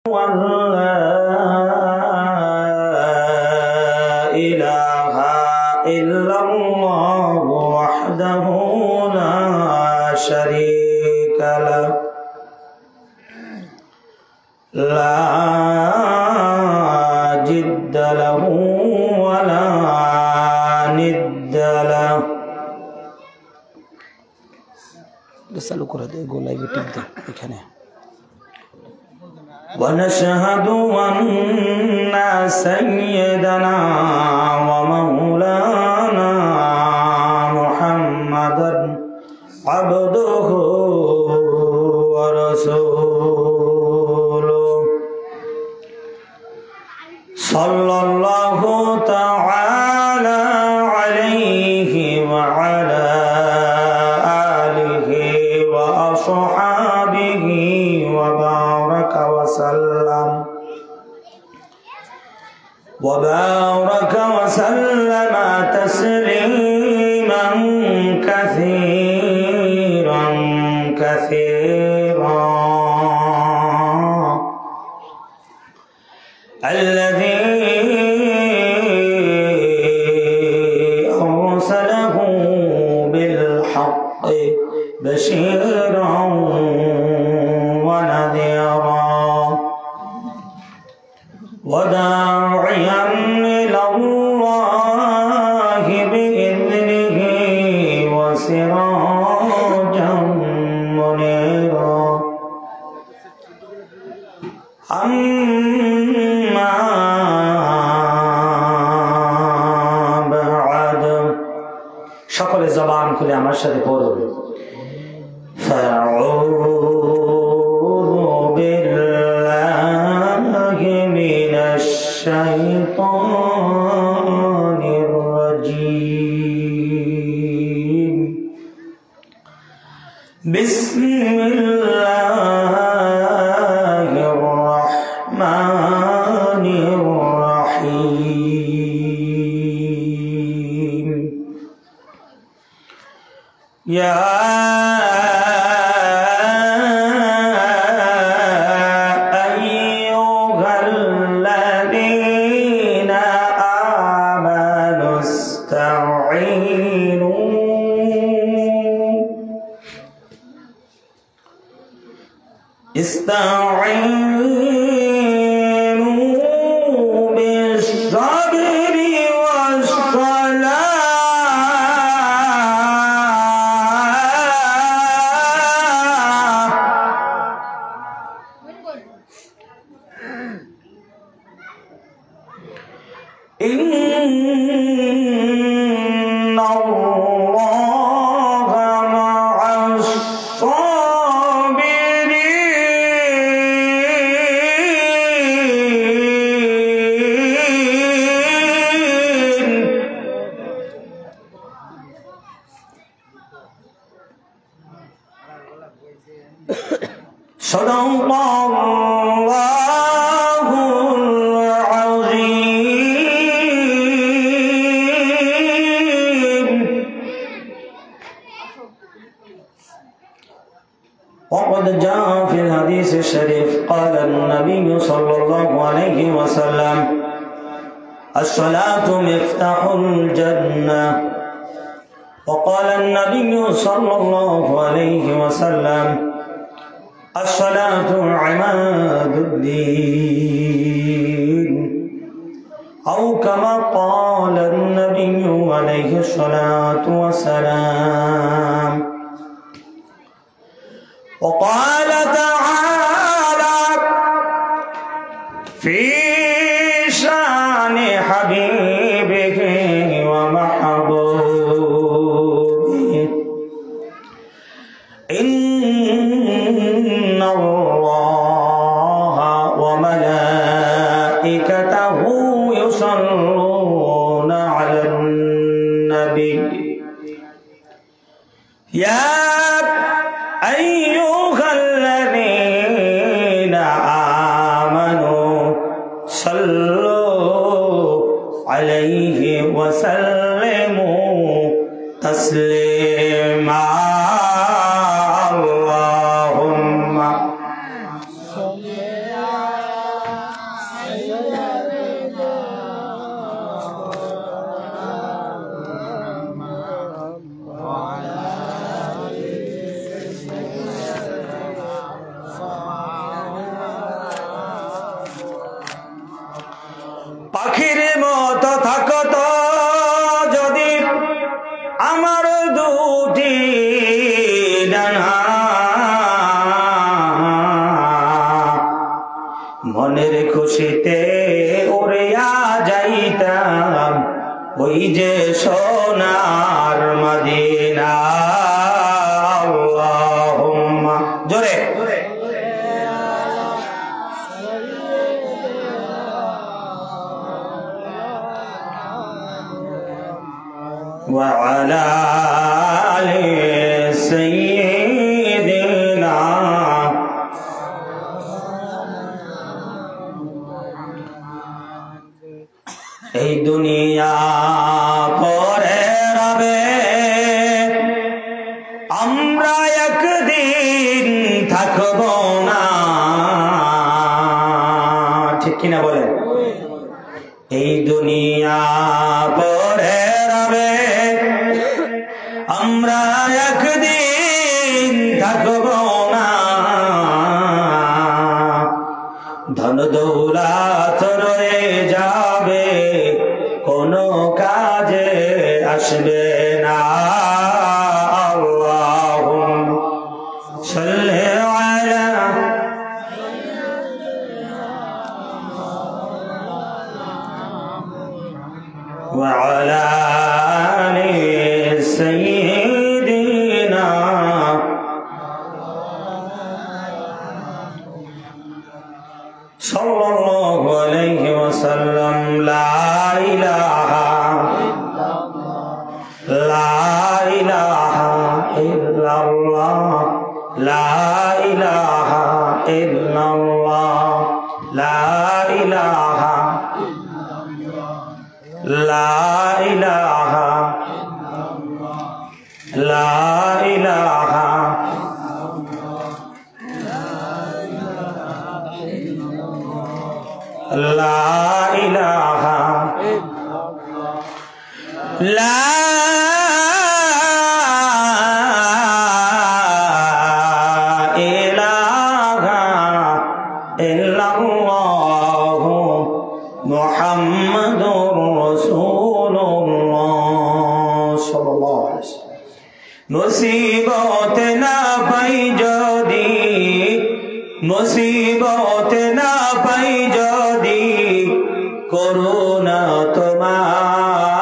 لا إله إلا الله وحده لا شريك له لا جد له ولا ند له চালু করে দে গো লাইভে টিপ দে এখানে ونشهد أن سيدنا ومولانا محمدا عبده ورسوله صلى الله تعالى عليه وعلى آله وأصحابه وبارك وسلم تسليما كثيرا كثيرا الذي أرسله بالحق بشيرا وداعيا إلى الله بإذنه وسراجا منيرا أما بعد সকল জবান খুলে আমার সাথে পড়ুন الشيطان الرجيم بسم الله الرحمن الرحيم يا استعينوا بالصبر والصلاة إن الله مع صدق الله العظيم. وقد جاء في الحديث الشريف قال النبي صلى الله عليه وسلم الصلاة مفتاح الجنة. وقال النبي صلى الله عليه وسلم الصلاة عماد الدين، أو كما قال النبي عليه الصلاة والسلام. وقال تعالى في شان حبيبه ومحبوبه إن الله وملائكته يصلون على النبي يا أيها الذين آمنوا صلوا عليه وسلموا تسليما. اللهم صل على মনের খুশিতে উড়িয়া যাইতাম ওই যে সোনার মদিনা। আল্লাহুম্মা জোরে ওয়া আলা আলি সাইয়্যিদিনা। এই দুনিয়া পরে রবে, আমরা একদিন থাকব না, ঠিক কিনা বলেন? এই দুনিয়া পরে রবে, আমরা একদিন থাকব না। ধন দৌলত রয়ে যাবে, কোনো কাজে আসবে না। আল্লাহুম্মা সাল্লি আলা ওয়া আলা আলি সাইয়্যিদিনা। সাল্লাল্লাহু আলাইহি ওয়াসাল্লাম। লা ইলাহা ইল্লাল্লাহ, লা ইলাহা ইল্লাল্লাহ, লা ইলাহা, লা ইলাহা, লা ইলাহা, লা ইলাহা, লা ইলাহা ইল্লাল্লাহু মুহাম্মাদুর রাসূলুল্লাহ সাল্লাল্লাহু আলাইহি ওয়াসাল্লাম। মুসিবত না পাই যদি, মুসিবত না পাই যদি, করুণা তোমার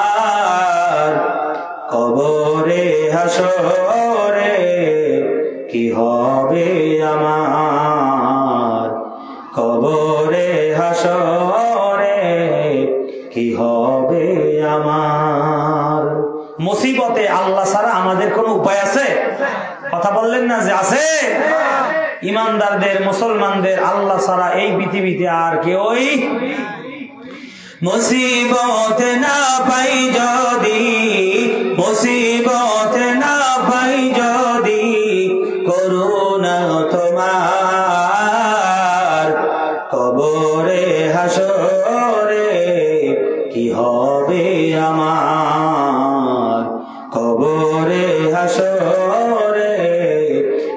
কবরে হাসরে কি হবে আমার, কবরে হাসরে কি হবে আমার। মুসিবতে আল্লাহ ছাড়া আমাদের কোনো উপায় আছে? কথা বললেন না যে আছে? ইমানদারদের, মুসলমানদের আল্লাহ ছাড়া এই পৃথিবীতে আর কেউই। মুসিবত না পাই যদি, মুসিবত না পাই যদি, করুণা তোমার কবরে হাসরে কি হবে আমার, কবরে হাসরে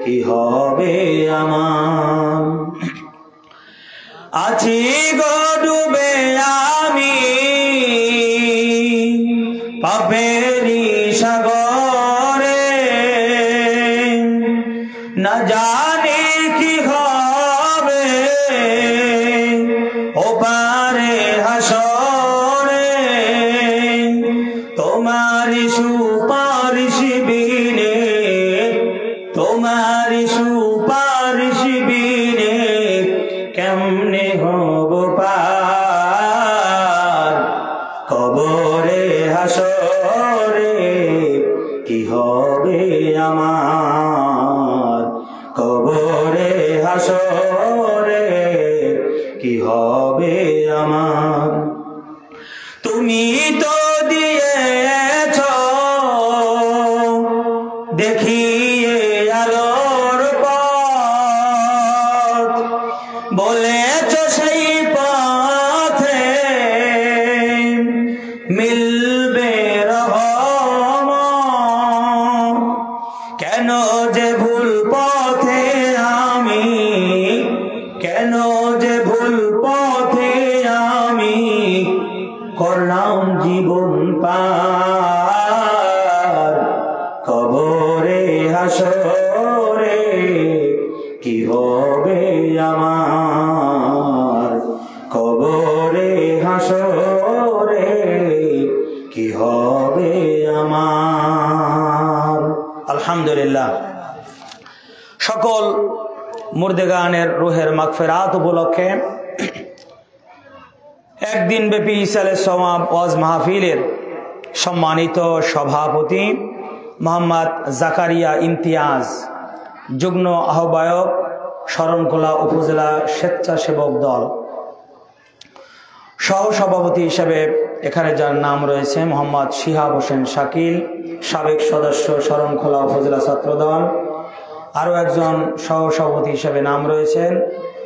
কি হবে আমার। আছি গো ডুবে আমি পাপেরি সাগরে, না জানি কি হবে ওপারে হাসরে। তোমারি সুপারিশ বিনে, তোমারি সুপারিশ বিনে কেমনে হব পার, কবরে হাসরে কি হবে আমার, কবরে হাসরে কি হবে আমার। তুমি তো দিয়েছ দেখিয়ে আলোর পথ, বলেছ সেই পথে মিলবে রহমত। কেন যে ভুল পথে আমি, কেন যে ভুল পথে আমি করলাম জীবন পার, কবরে হাসরে কি হবে আমার, বুজুর্গানের রুহের মাগফিরাত উপলক্ষে একদিন ব্যাপী ইসালে সওয়াব ওয়াজ মাহফিলের সম্মানিত সভাপতি মোহাম্মদ জাকারিয়া ইমতিয়াজ, যুগ্ম আহ্বায়ক শরণখোলা উপজেলা স্বেচ্ছাসেবক দল, সহসভাপতি হিসেবে এখানে যার নাম রয়েছে মোহাম্মদ শিহাব হোসেন শাকিল, সাবেক সদস্য শরণখোলা উপজেলা ছাত্রদল। আরও একজন সহসভাপতি হিসেবে নাম রয়েছেন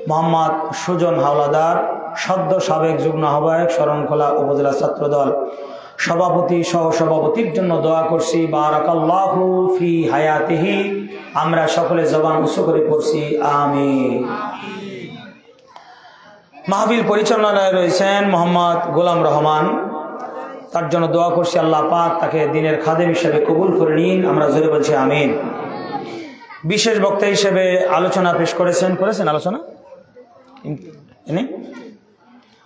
মোহাম্মদ সুজন হাওলাদার, সদ্য সাবেক যুগ্ম আহ্বায়ক শরণখোলা উপজেলা ছাত্রদল। সভাপতি সহসভাপতির জন্য দোয়া করছি, বারাকাল্লাহু ফি হায়াতিহি। আমরা সকলে জবান উঁচু করে পড়ছি আমিন। মাহফিল পরিচালনায় রয়েছেন মোহাম্মদ গোলাম রহমান, তার জন্য দোয়া করছি আল্লাহ পাক তাকে দিনের খাদেম হিসেবে কবুল করে নিন। আমরা জোরে বলছি আমিন। বিশেষ বক্তা হিসেবে আলোচনা পেশ করেছেন আলোচনা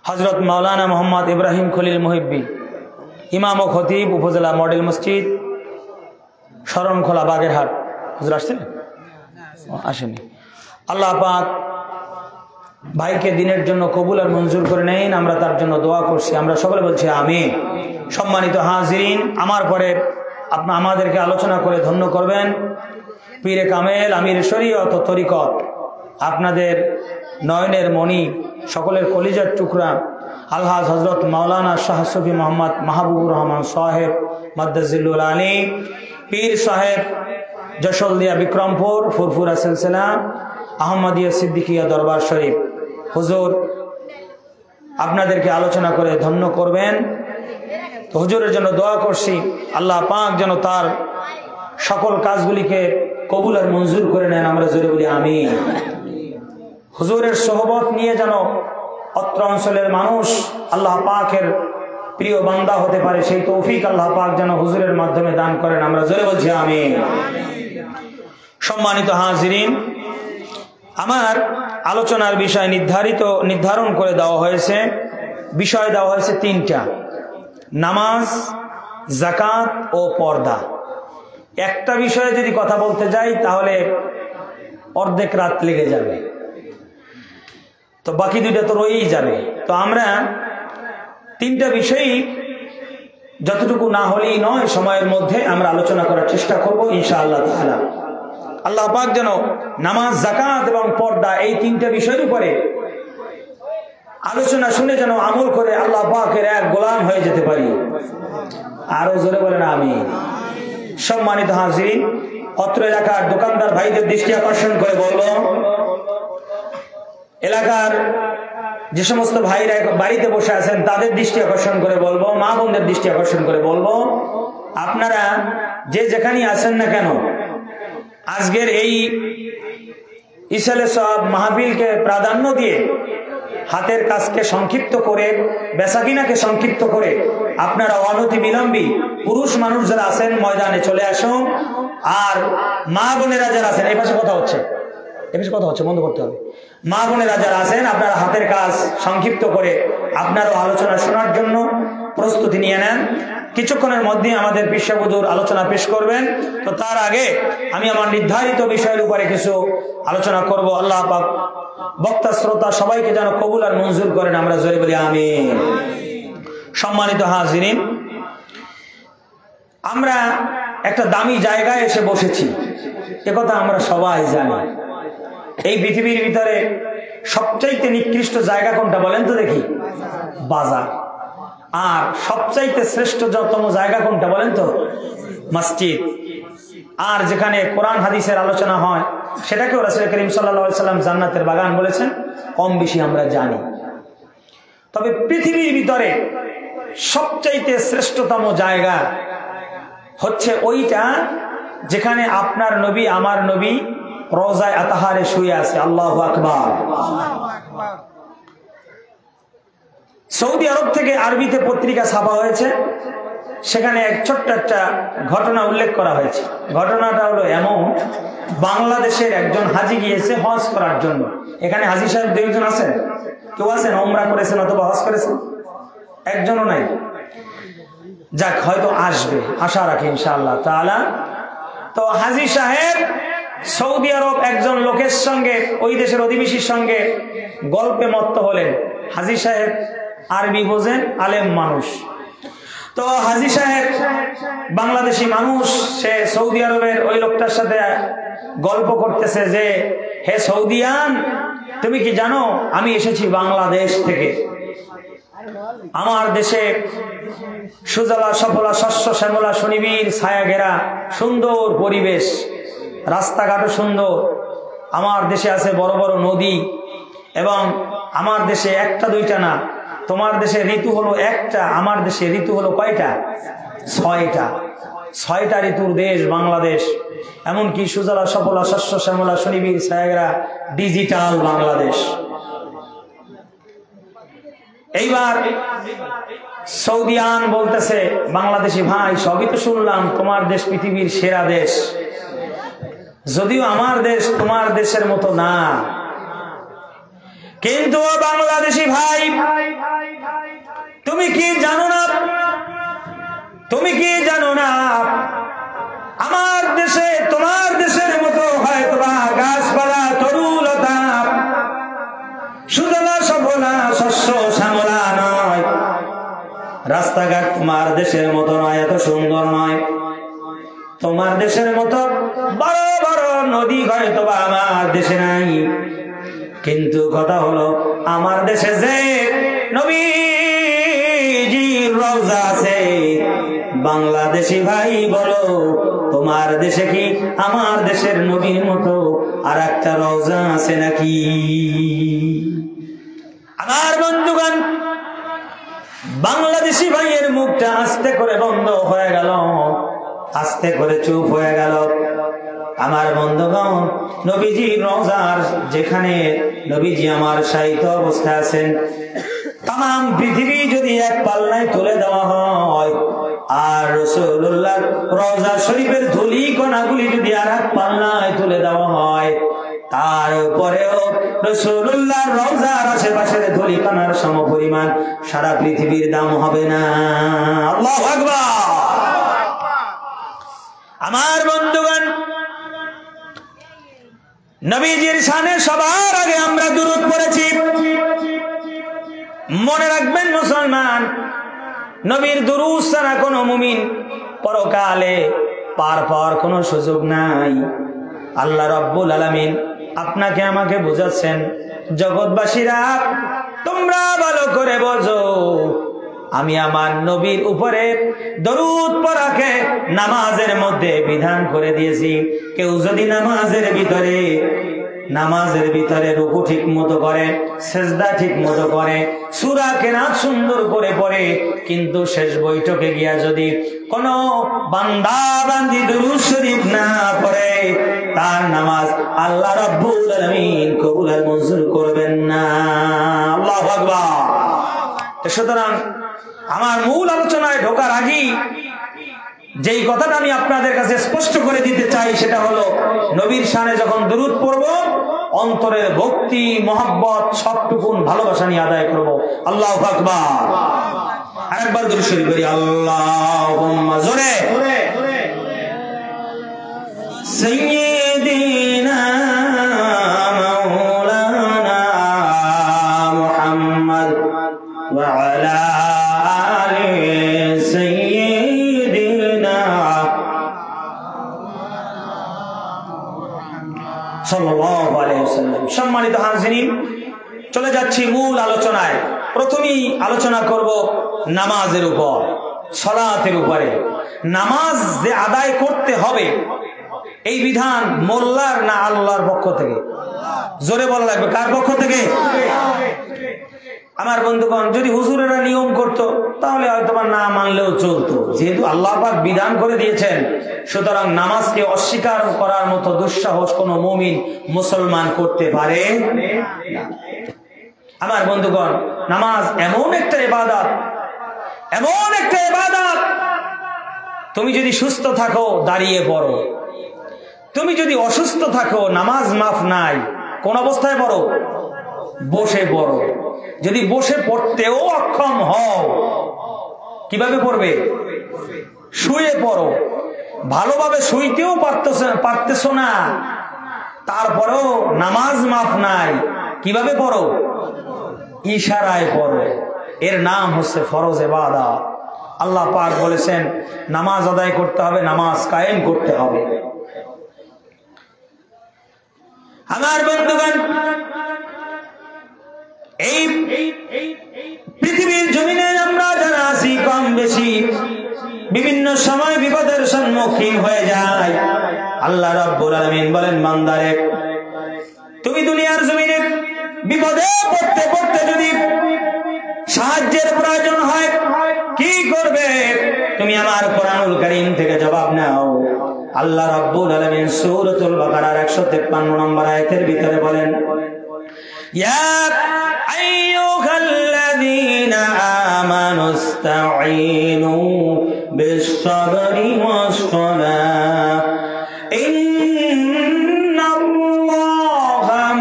হযরত মাওলানা মোহাম্মদ ইব্রাহিম খলিল মুহিব্বি, ইমাম ও খতিব উপজেলা মডেল মসজিদ শরণখোলা বাগেরহাট। হুজুর আসছেন? আসেনি। আল্লাহ পাক ভাইকে দিনের জন্য কবুল আর মঞ্জুর করে নেন। আমরা তার জন্য দোয়া করছি। আমরা সকলে বলছি আমিন। সম্মানিত হাজিরিন, আমার পরে আমাদেরকে আলোচনা করে ধন্য করবেন পীরে কামেল আমির শরীয়ত ও তরিকত, আপনাদের নয়নের মণি, সকলের কলিজার টুকরা আলহাজ হজরত মাওলানা শাহ সুফি মোহাম্মদ মাহবুবুর রহমান সাহেব মাদ্দাজিল্লুল আলী পীর সাহেব, যশোলদিয়া বিক্রমপুর ফুরফুরা সিলসিলা আহমদিয়া সিদ্দিকিয়া দরবার শরীফ। হুজুর আপনাদেরকে আলোচনা করে ধন্য করবেন। তো হুজুরের জন্য দোয়া করছি আল্লাহ পাক যেন তার সকল কাজগুলিকে কবুল আর মঞ্জুর করে নেন। আমরা জোরে বলি আমিন। হুজুরের সোহবত নিয়ে যেন অত্র অঞ্চলের মানুষ আল্লাহ পাকের প্রিয় বান্দা হতে পারে, সেই তৌফিক আল্লাহ পাক যেন হুজুরের মাধ্যমে দান করেন। আমরা জোরে বলছি আমিন। সম্মানিত হাজিরিন, আমার আলোচনার বিষয় নির্ধারণ করে দেওয়া হয়েছে, বিষয় দেওয়া হয়েছে তিনটা: নামাজ, যাকাত ও পর্দা। একটা বিষয়ে যদি কথা বলতে যাই তাহলে অর্ধেক রাত লেগে যাবে, তো বাকি দুইটা তো রয়েই যাবে। তো আমরা তিনটা বিষয়ই যতটুকু না হলেই নয় সময়ের মধ্যে আমরা আলোচনা করার চেষ্টা করব ইনশাআল্লাহ তাআলা। আল্লাহ পাক যেন নামাজ, যাকাত এবং পর্দা এই তিনটা বিষয়ের উপরে আলোচনা শুনে যেন আমল করে আল্লাহ পাকের এক গোলাম হয়ে যেতে পারি। আরো জোরে বলেন আমিন। সম্মানিত হাজিরিন, অত্র এলাকার দোকানদার ভাইদের দৃষ্টি আকর্ষণ করে বলবো, এলাকার যে সমস্ত ভাইরা বাড়িতে বসে আছেন তাদের দৃষ্টি আকর্ষণ করে বলবো, মা বোনদের দৃষ্টি আকর্ষণ করে বলবো, আপনারা যে যেখানেই আছেন না কেন, আজকের এই ইসালে সওয়াব মাহফিলকে প্রাধান্য দিয়ে হাতের কাজকে সংক্ষিপ্ত করে, বেচাকিনাকে সংক্ষিপ্ত করে আপনারা অনতি বিলম্বী পুরুষ মানুষ যারা আছেন ময়দানে চলে আসুন। আর মা বোনেরা যারা আছেন, এই পাশে কথা হচ্ছে বন্ধ করতে হবে। মা বোনেরা যারা আছেন আপনারা হাতের কাজ সংক্ষিপ্ত করে আপনারও আলোচনা শোনার জন্য প্রস্তুতি নিয়ে নেন। কিছুক্ষণের মধ্যে আমাদের পিসা হুজুর আলোচনা পেশ করবেন। তো তার আগে আমি আমার নির্ধারিত বিষয়ের উপরে কিছু আলোচনা করব। আল্লাহ পাক বক্তা শ্রোতা সবাইকে যেন কবুল আর মঞ্জুর করেন। আমরা জোরে বলি আমিন। সম্মানিত হাজিরিন, আমরা একটা দামি জায়গায় এসে বসেছি, একথা আমরা সবাই জানি। এই পৃথিবীর ভিতরে সবচাইতে নিকৃষ্ট জায়গা কোনটা বলেন তো দেখি? বাজার। আর সবচাইতে শ্রেষ্ঠতম জায়গা কোনটা বলেন তো? মসজিদ। আর যেখানে কোরআন হাদিসের আলোচনা হয় সেটাকেও রাসূল করিম সাল্লাল্লাহু আলাইহি সাল্লাম জান্নাতের বাগান বলেছেন। কম বেশি আমরা জানি। তবে পৃথিবীর ভিতরে সবচাইতে শ্রেষ্ঠতম জায়গা হচ্ছে ওইটা যেখানে আপনার নবী, আমার নবী রওজায়ে আতহারে শুয়ে আছে। আল্লাহু আকবার। সৌদি আরব থেকে আরবিতে পত্রিকা ছাপা হয়েছে, সেখানে এক ছোট্ট একটা ঘটনা উল্লেখ করা হয়েছে। ঘটনাটা হলো এমন, বাংলাদেশের একজন হাজি গিয়েছে হজ করার জন্য। এখানে হাজি সাহেব দুইজন আছেন, কেউ আছেন ওমরা করেছেন অথবা হজ করেছেন? একজনও নাই। যাক, হয়তো আসবে, আশা রাখি ইনশাআল্লাহ তাআলা। তো হাজি সাহেব সৌদি আরব একজন লোকের সঙ্গে, ওই দেশের অধিবাসীর সঙ্গে গল্পে মত্ত হলেন। হাজী সাহেব আরবি বোঝেন, আলেম মানুষ। তো হাজী সাহেব বাংলাদেশি মানুষ, সে সৌদি আরবের ওই লোকটার সাথে গল্প করতেছে যে, হে সৌদিয়ান, তুমি কি জানো আমি এসেছি বাংলাদেশ থেকে। আমার দেশে সুজলা সফলা শস্য শ্যামলা সুনিবিড় ছায়া ঘেরা সুন্দর পরিবেশ, রাস্তাঘাটও সুন্দর। আমার দেশে আছে বড় বড় নদী, এবং আমার দেশে একটা দুইটা না, তোমার দেশে ঋতু হলো একটা, আমার দেশে ঋতু হলো কয়টা? 6টা। 6টা ঋতুর দেশ বাংলাদেশ। এমনকি সুজলা সফলা শস্য শ্যামলা সুনিবিড় ছায়া ঘেরা ডিজিটাল বাংলাদেশ। এইবার সৌদিয়ান বলতেছে, বাংলাদেশি ভাই সবই তো শুনলাম, তোমার দেশ পৃথিবীর সেরা দেশ, যদিও আমার দেশ তোমার দেশের মতো না, কিন্তু বাংলাদেশি ভাই তুমি কি জানো না, তুমি কি জানো না আমার দেশে তোমার দেশের মতো হয়তো বা গাছপালা তরুলতা সুজলা সফলা শস্য শ্যামলা নয়, রাস্তাঘাট তোমার দেশের মতো নয়, এত সুন্দর নয়, তোমার দেশের মতো বড় বড় নদী হয়তো বা আমার দেশে নাই, কিন্তু কথা হলো আমার দেশে যে নবীজির রওজা আছে, বাংলাদেশি ভাই বলো তোমার দেশে কি আমার দেশের নবীর মতো আর একটা রওজা আছে নাকি? আমার বন্ধুগণ, বাংলাদেশি ভাইয়ের মুখটা আস্তে করে বন্ধ হয়ে গেল, আস্তে করে চুপ হয়ে গেল। আমার বন্ধুগণ, নবীজির রওজার যেখানে নবীজি আমার শায়িত অবস্থায় আছেন, তাম পৃথিবী যদি এক পাল্লায় তুলে দেওয়া হয়, আর রাসূলুল্লাহর রওজা শরীফের ধুলি কণাগুলি যদি আর এক পাল্লায় তুলে দেওয়া হয়, তারপরেও রাসূলুল্লাহর রওজার আশেপাশের ধুলি কণার সমপরিমাণ সারা পৃথিবীর দাম হবে না। আল্লাহু আকবার। আমার বন্ধুগণ, নবীজির শানে সবার আগে আমরা দুরূদ পড়েছি। মনে রাখবেন মুসলমান, নবীর দুরূদ ছাড়া কোনো মুমিন পরকালে পার পাওয়ার কোনো সুযোগ নাই। আল্লাহ রাব্বুল আলামিন আপনাকে আমাকে বোঝাচ্ছেন, জগৎবাসীরা তোমরা ভালো করে বোঝো, আমি আমার নবীর উপরে দরুদ পড়াকে নামাজের মধ্যে বিধান করে দিয়েছি। কেউ যদি নামাজের ভিতরে রুকু ঠিক মতো করে, সেজদা ঠিক মতো করে, সূরা কেরাত সুন্দর করে পড়ে, কিন্তু শেষ বৈঠকে গিয়া যদি কোন বান্দা বান্দি দুরূদ শরীফ না পড়ে, তার নামাজ আল্লাহ রাব্বুল আলামিন কবুল আর মঞ্জুর করবেন না। আল্লাহু আকবার। সুতরাং আমার মূল আলোচনায় ঢোকার আগেই যেই কথাটা আমি আপনাদের কাছে স্পষ্ট করে দিতে চাই, সেটা হলো নবীর শানে যখন দুরূদ পড়ব, অন্তরের ভক্তি মহব্বত সবটুকুন ভালোবাসা নিয়ে আদায় করব। আল্লাহু আকবার। আরেকবার দুরূদ শরীফ পড়ি, আল্লাহুম্মা জোরে সাইয়্যিদিনা মাওলানা মুহাম্মদ ওয়া আলা সম্মানিত হাজিরিন, চলে যাচ্ছি মূল আলোচনায়। প্রথমেই আলোচনা করব নামাজের উপর, সালাতের উপরে। নামাজ যে আদায় করতে হবে, এই বিধান মোল্লার না আল্লাহর পক্ষ থেকে? জোরে বলা লাগবে, কার পক্ষ থেকে? আমার বন্ধুগণ, যদি হুজুরেরা নিয়ম করত তাহলে হয়তো না মানলেও চলতো। যেহেতু আল্লাহ পাক বিধান করে দিয়েছেন, সুতরাং নামাজকে অস্বীকার করার মতো দুঃসাহস কোন মুমিন মুসলমান করতে পারে না। আমার বন্ধুগণ, নামাজ এমন একটা ইবাদত, এমন একটা ইবাদত, তুমি যদি সুস্থ থাকো দাঁড়িয়ে পড়ো, তুমি যদি অসুস্থ থাকো নামাজ মাফ নাই। কোন অবস্থায় পড়ো? বসে পড়ো। যদি বসে পড়তেও অক্ষম হও, কিভাবে পড়বে? শুয়ে পড়ো। ভালোভাবে শুইতেও পারতেছো না, তারপরেও নামাজ মাফ নাই, কিভাবে পড়ো? ইশারায় পড়ো। এর নাম হচ্ছে ফরজ ইবাদত। আল্লাহ পাক বলেছেন নামাজ আদায় করতে হবে, নামাজ কায়েম করতে হবে। আমার বন্ধুগণ, এই পৃথিবীর জমিনে আমরা যারা আছি কম বেশি বিভিন্ন সময় বিপদের সম্মুখীন হয়ে যায়। আল্লাহ রাব্বুল আলামিন বলেন, বান্দারে তুমি দুনিয়ার জমিনে বিপদে পড়তে পড়তে যদি সাহায্যের প্রয়োজন হয় কি করবে? তুমি আমার কোরআনুল কারীম থেকে জবাব নাও। আল্লাহ রাব্বুল আলামিন সূরাতুল বাকারার 153 নম্বর আয়াতের ভিতরে বলেন, ইয়া আইয়ুহাল্লাযীনা আমানুস্তাঈনু বিস-সাবরি ওয়াস-সালাহ ইন্নাল্লাহা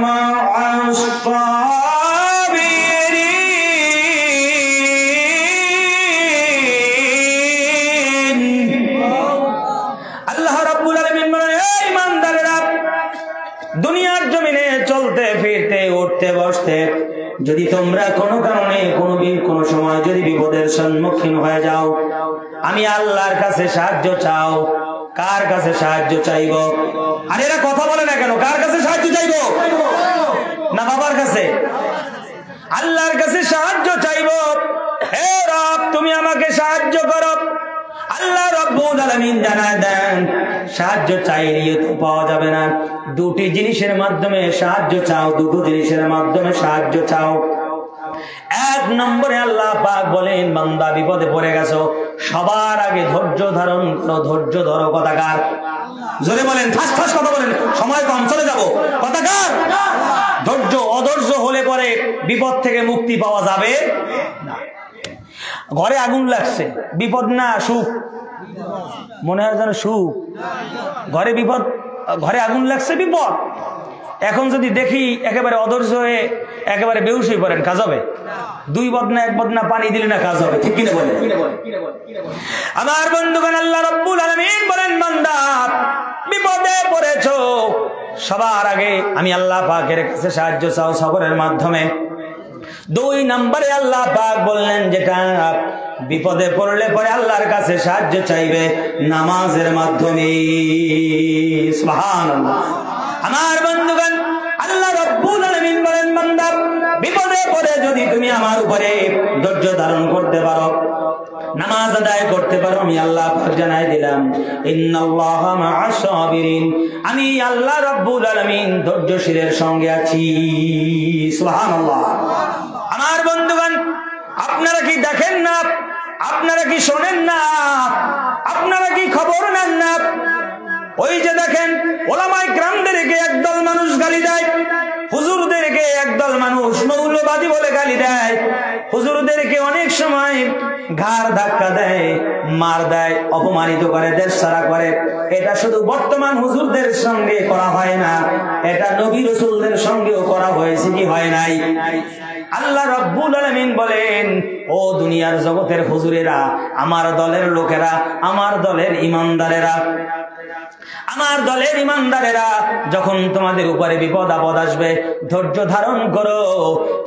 মা'আস-সাবিরিন। আল্লাহ রাব্বুল আলামিন বলেন, এই ইমানদারেরা, দুনিয়ার জমিনে চলতে ফিরতে উঠতে বসতে যদি তোমরা কোনো কারণে কোনো সময় যদি বিপদের সম্মুখীন হয়ে যাও, আমি আল্লাহর কাছে সাহায্য চাও। কার কাছে সাহায্য চাইব? আর এরা কথা বলে না কেন? কার কাছে সাহায্য চাইব? না বাবার কাছে? আল্লাহর কাছে সাহায্য চাইব। হে রব, তুমি আমাকে সাহায্য করো। আল্লাহ রাব্বুল আলামিন জানায় দেন, সাহায্য চাইলেই তো পাওয়া যাবে না। দুটি জিনিসের মাধ্যমে সাহায্য চাও, দুটো জিনিসের মাধ্যমে সাহায্য চাও। এক নম্বরে আল্লাহ পাক বলেন, বান্দা বিপদে পড়ে গেছো, সবার আগে ধৈর্য ধারণ করো। ধৈর্য ধরো। কথাকার? জোরে বলেন, ঠাস ঠাস কথা বলেন, সময় কম, চলে যাবো। কথাকার? ধৈর্য। অধৈর্য হলে পরে বিপদ থেকে মুক্তি পাওয়া যাবে না। ঘরে আগুন লাগছে, বিপদ না সুখ? মনে হয় যেন সুখ। ঘরে বিপদ, ঘরে আগুন লাগছে, বিপদ। এখন যদি দেখি একেবারে অধৈর্য হয়ে একেবারে বেহুশ হয়ে পড়েন, কাজ হবে? দুই বদনা এক বদনা পানি দিলে না কাজ হবে? ঠিক কিনা বলেন? আমার বন্ধুগণ, আল্লাহ রাব্বুল আলামিন বলেন, বান্দা বিপদে পড়েছো, সবার আগে আমি আল্লাহ পাকের কাছে সাহায্য চাও সবরের মাধ্যমে। দুই নম্বরে আল্লাহ পাক বললেন, যেটা বিপদে পড়লে পরে আল্লাহর কাছে সাহায্য চাইবে নামাজের মাধ্যমে। সুবহানাল্লাহ। আমার বন্ধুগণ, আল্লাহ রাব্বুল আলামিন বলেন, বান্দা বিপদে পড়ে যদি তুমি আমার উপরে ধৈর্য ধারণ করতে পারো, নামাজ আদায় করতে পারো, আমি আল্লাহ পাক জানাই দিলাম, ইন্নাল্লাহা মা'আস-সাবিরিন, আমি আল্লাহ রাব্বুল আলামিন ধৈর্যশীলের সঙ্গে আছি। সুবহানাল্লাহ। আমার বন্ধুগণ, আপনারা কি দেখেন না? আপনারা কি শোনেন না? আপনারা কি খবর নেন না? ওই যে দেখেন, ওলামায়ে কেরামদেরকে একদল মানুষ গালি দেয়, হুজুরদেরকে একদল মানুষ মৌলবাদী বলে গালি দেয়, হুজুরদেরকে অনেক সময় ঘাড় ধাক্কা দেয়, মার দেয়, অপমানিত করে, দেশ ছাড়া করে। এটা শুধু বর্তমান হুজুরদের সঙ্গে করা হয় না, এটা নবী রাসূলদের সঙ্গেও করা হয়েছে, কি হয় নাই? আল্লাহ রাব্বুল আলামিন বলেন, ও দুনিয়ার জগতের হুজুরেরা, আমার দলের লোকেরা, আমার দলের ইমানদারেরা, আমার দলের ইমানদারেরা, যখন তোমাদের উপরে বিপদ আপদ আসবে ধৈর্য ধারণ করো।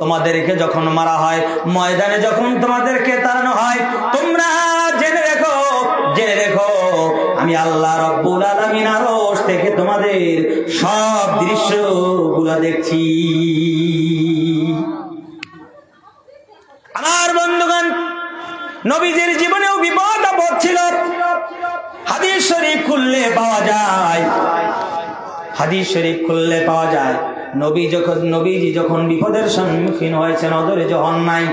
তোমাদেরকে যখন মারা হয়, ময়দানে যখন তোমাদেরকে তাড়ানো হয়, তোমরা জেনে রেখো আমি আল্লাহ রাব্বুল আলামিন আরশ থেকে তোমাদের সব দৃশ্যগুলো দেখছি। আমার বন্ধুগণ, নবীজির জীবনেও বিপদ আপদ ছিল। হাদিস শরীফ খুললে পাওয়া যায়, হাদিস শরীফ খুললে পাওয়া যায়, নবীজি যখন বিপদের সম্মুখীন হয়েছেন, অধৈর্য হন নাই।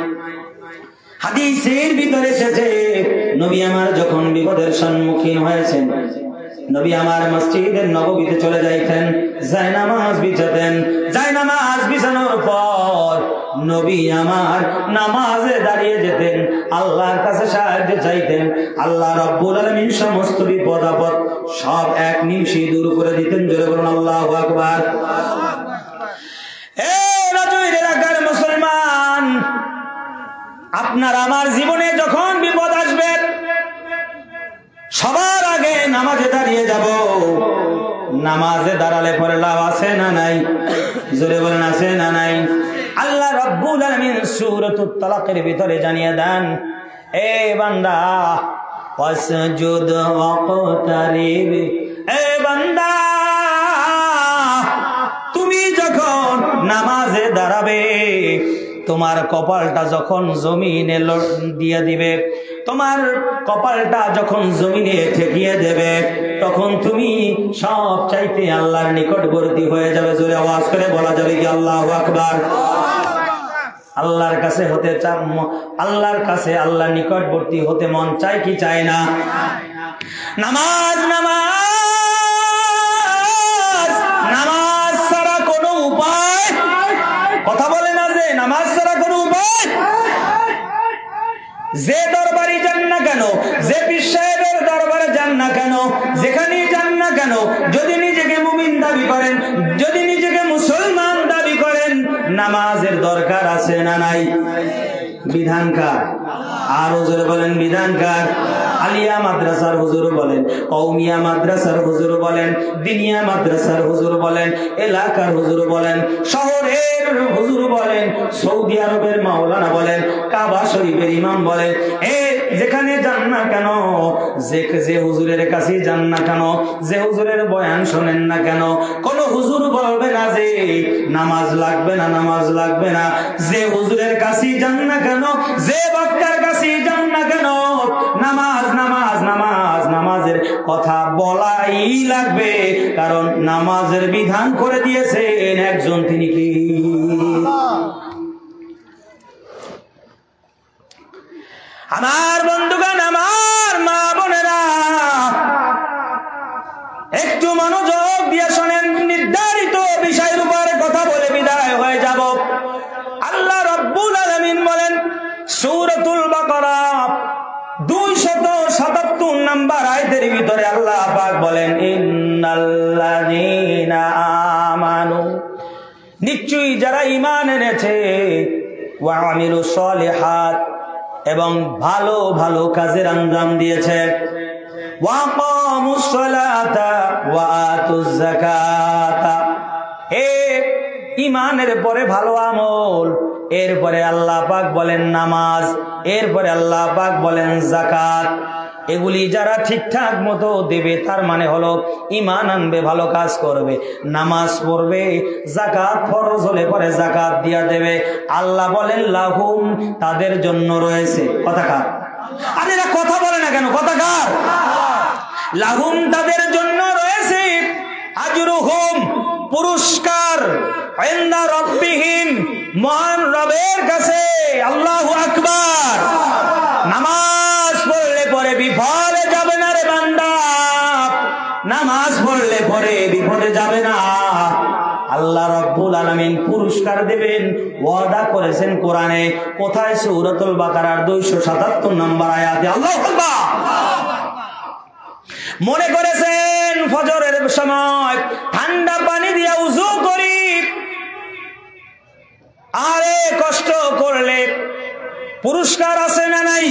হাদিসের ভিতরে এসেছে, নবী আমার যখন বিপদের সম্মুখীন হয়েছেন, নবী আমার মসজিদের নববীতে চলে যাইতেন, জায়নামাজ বিছাতেন। জায়নামাজ বিছানোর পর নবী আমার নামাজে দাঁড়িয়ে যেতেন, আল্লাহর কাছে সাহায্য চাইতেন। আল্লাহ রাব্বুল আলামিন সমস্ত বিপদ আপদ সব এক নিমিষে দূর করে দিতেন। জোরে বলুন আল্লাহু আকবার। রাজৈর এলাকার মুসলমান, আপনার আমার জীবনে যখন বিপদ আসবে, সবার আগে নামাজে দাঁড়িয়ে যাব, নামাজে দাঁড়ালে পরে লাভ আছে না নাই? জোরে বলেন আছে না নাই? আল্লাহ রাব্বুল আলামিন সূরাতুত তালাকের ভিতরে জানিয়ে দেন, এ বান্দা ওয়াসজুদ ওয়াকতারিব, এ বান্দা তুমি যখন নামাজে দাঁড়াবে, তোমার কপালটা যখন জমিনে দিয়ে দিবে, তোমার কপালটা যখন জমিনে ঠেকিয়ে দেবে, তখন তুমি সব চাইতে আল্লাহর নিকটবর্তী হয়ে যাবে। জোরে আওয়াজ করে বলা যাবে কি আল্লাহু আকবার? আল্লাহর কাছে হতে আল্লাহর কাছে আল্লাহর নিকটবর্তী হতে মন চায় কি চায় না? নামাজ নামাজ নামাজ ছাড়া কোনো উপায়, কথা বলে না যে নামাজ ছাড়া কোনো উপায়। যে দরবারে যান না কেন, যে পীর সাহেবের দরবারে যান না কেন, যেখানেই যান না কেন, যদি নিজেকে মুমিন দাবি করেন, যদি নিজেকে মুসলমান দাবি করেন, নামাজের দরকার আছে না নাই? বিধানকার, আরো জোরে বলেন বিধানকার। আলিয়া মাদ্রাসার হুজুর বলেন, কওমিয়া মাদ্রাসার হুজুর বলেন, দিনিয়া মাদ্রাসার হুজুর বলেন, এলাকার হুজুর বলেন, শহরের হুজুর বলেন, সৌদি আরবের মাওলানা বলেন, কাবা শরীফের ইমাম বলেন, যেখানে যান না কেন, যে হুজুরের কাছে যান না কেন, যে হুজুরের বয়ান শোনেন না কেন, কোন হুজুর বলবে না যে নামাজ লাগবে না, নামাজ লাগবে না। যে হুজুরের কাছে যান না কেন, যে বক্তার কাছে যান না কেন, নামাজ নামাজ নামাজ নামাজের কথা বলাই লাগবে, কারণ নামাজের বিধান করে দিয়েছেন একজন, তিনি কি? আমার বন্ধুগণ, আমার মা বোনেরা, একটু মনোযোগ দিয়ে শোনেন, নির্ধারিত বিষয়ের উপর কথা বলে বিদায় হয়ে যাব। আল্লাহ রাব্বুল আলামিন বলেন সূরাতুল বাকারা 277 নম্বর আয়াতের ভিতরে আল্লাহ পাক বলেন, ইন্নাল্লাযীনা আমানু, নিশ্চয়ই যারা ঈমান এনেছে, ওয়া আমিলুস সলিহাত, এবং ভালো ভালো কাজের আঞ্জাম দিয়েছে, ওয়া কামুস সালাতা ওয়া আতুজ যাকাতা, ঈমানের পরে ভালো আমল, এরপরে আল্লাহ পাক বলেন নামাজ, এরপরে আল্লাহ পাক বলেন যাকাত। এগুলি যারা ঠিকঠাক মতো দেবে, তার মানে হলো ঈমান আনবে, ভালো কাজ করবে, নামাজ পড়বে, যাকাত ফরজ হলে পরে যাকাত দিয়া দেবে। আল্লাহ বলেন লাহুম, তাদের জন্য রয়েছে। কথা কার? আরে এরা কথা বলে না কেন? কথা কার? লাহুম, তাদের জন্য রয়েছে, আজরুহুম, পুরস্কার, ইনদা রাব্বিহিম, মহান রবের কাছে। আল্লাহু আকবার। নামাজ পড়লে পরে বিপদে যাবে না রে বান্দা, নামাজ পড়লে পরে বিপদে যাবে না। আল্লাহ রাব্বুল আলামিন পুরস্কার দেবেন, ওয়াদা করেছেন কোরআনে। কোথায়? সূরাতুল বাকারার 277 নম্বর আয়াতে। আল্লাহু আকবার। মনে করেছেন ফজরের সময় ঠান্ডা পানি দিয়ে উযু করি, আরে কষ্ট করলে পুরস্কার আছে না নাই?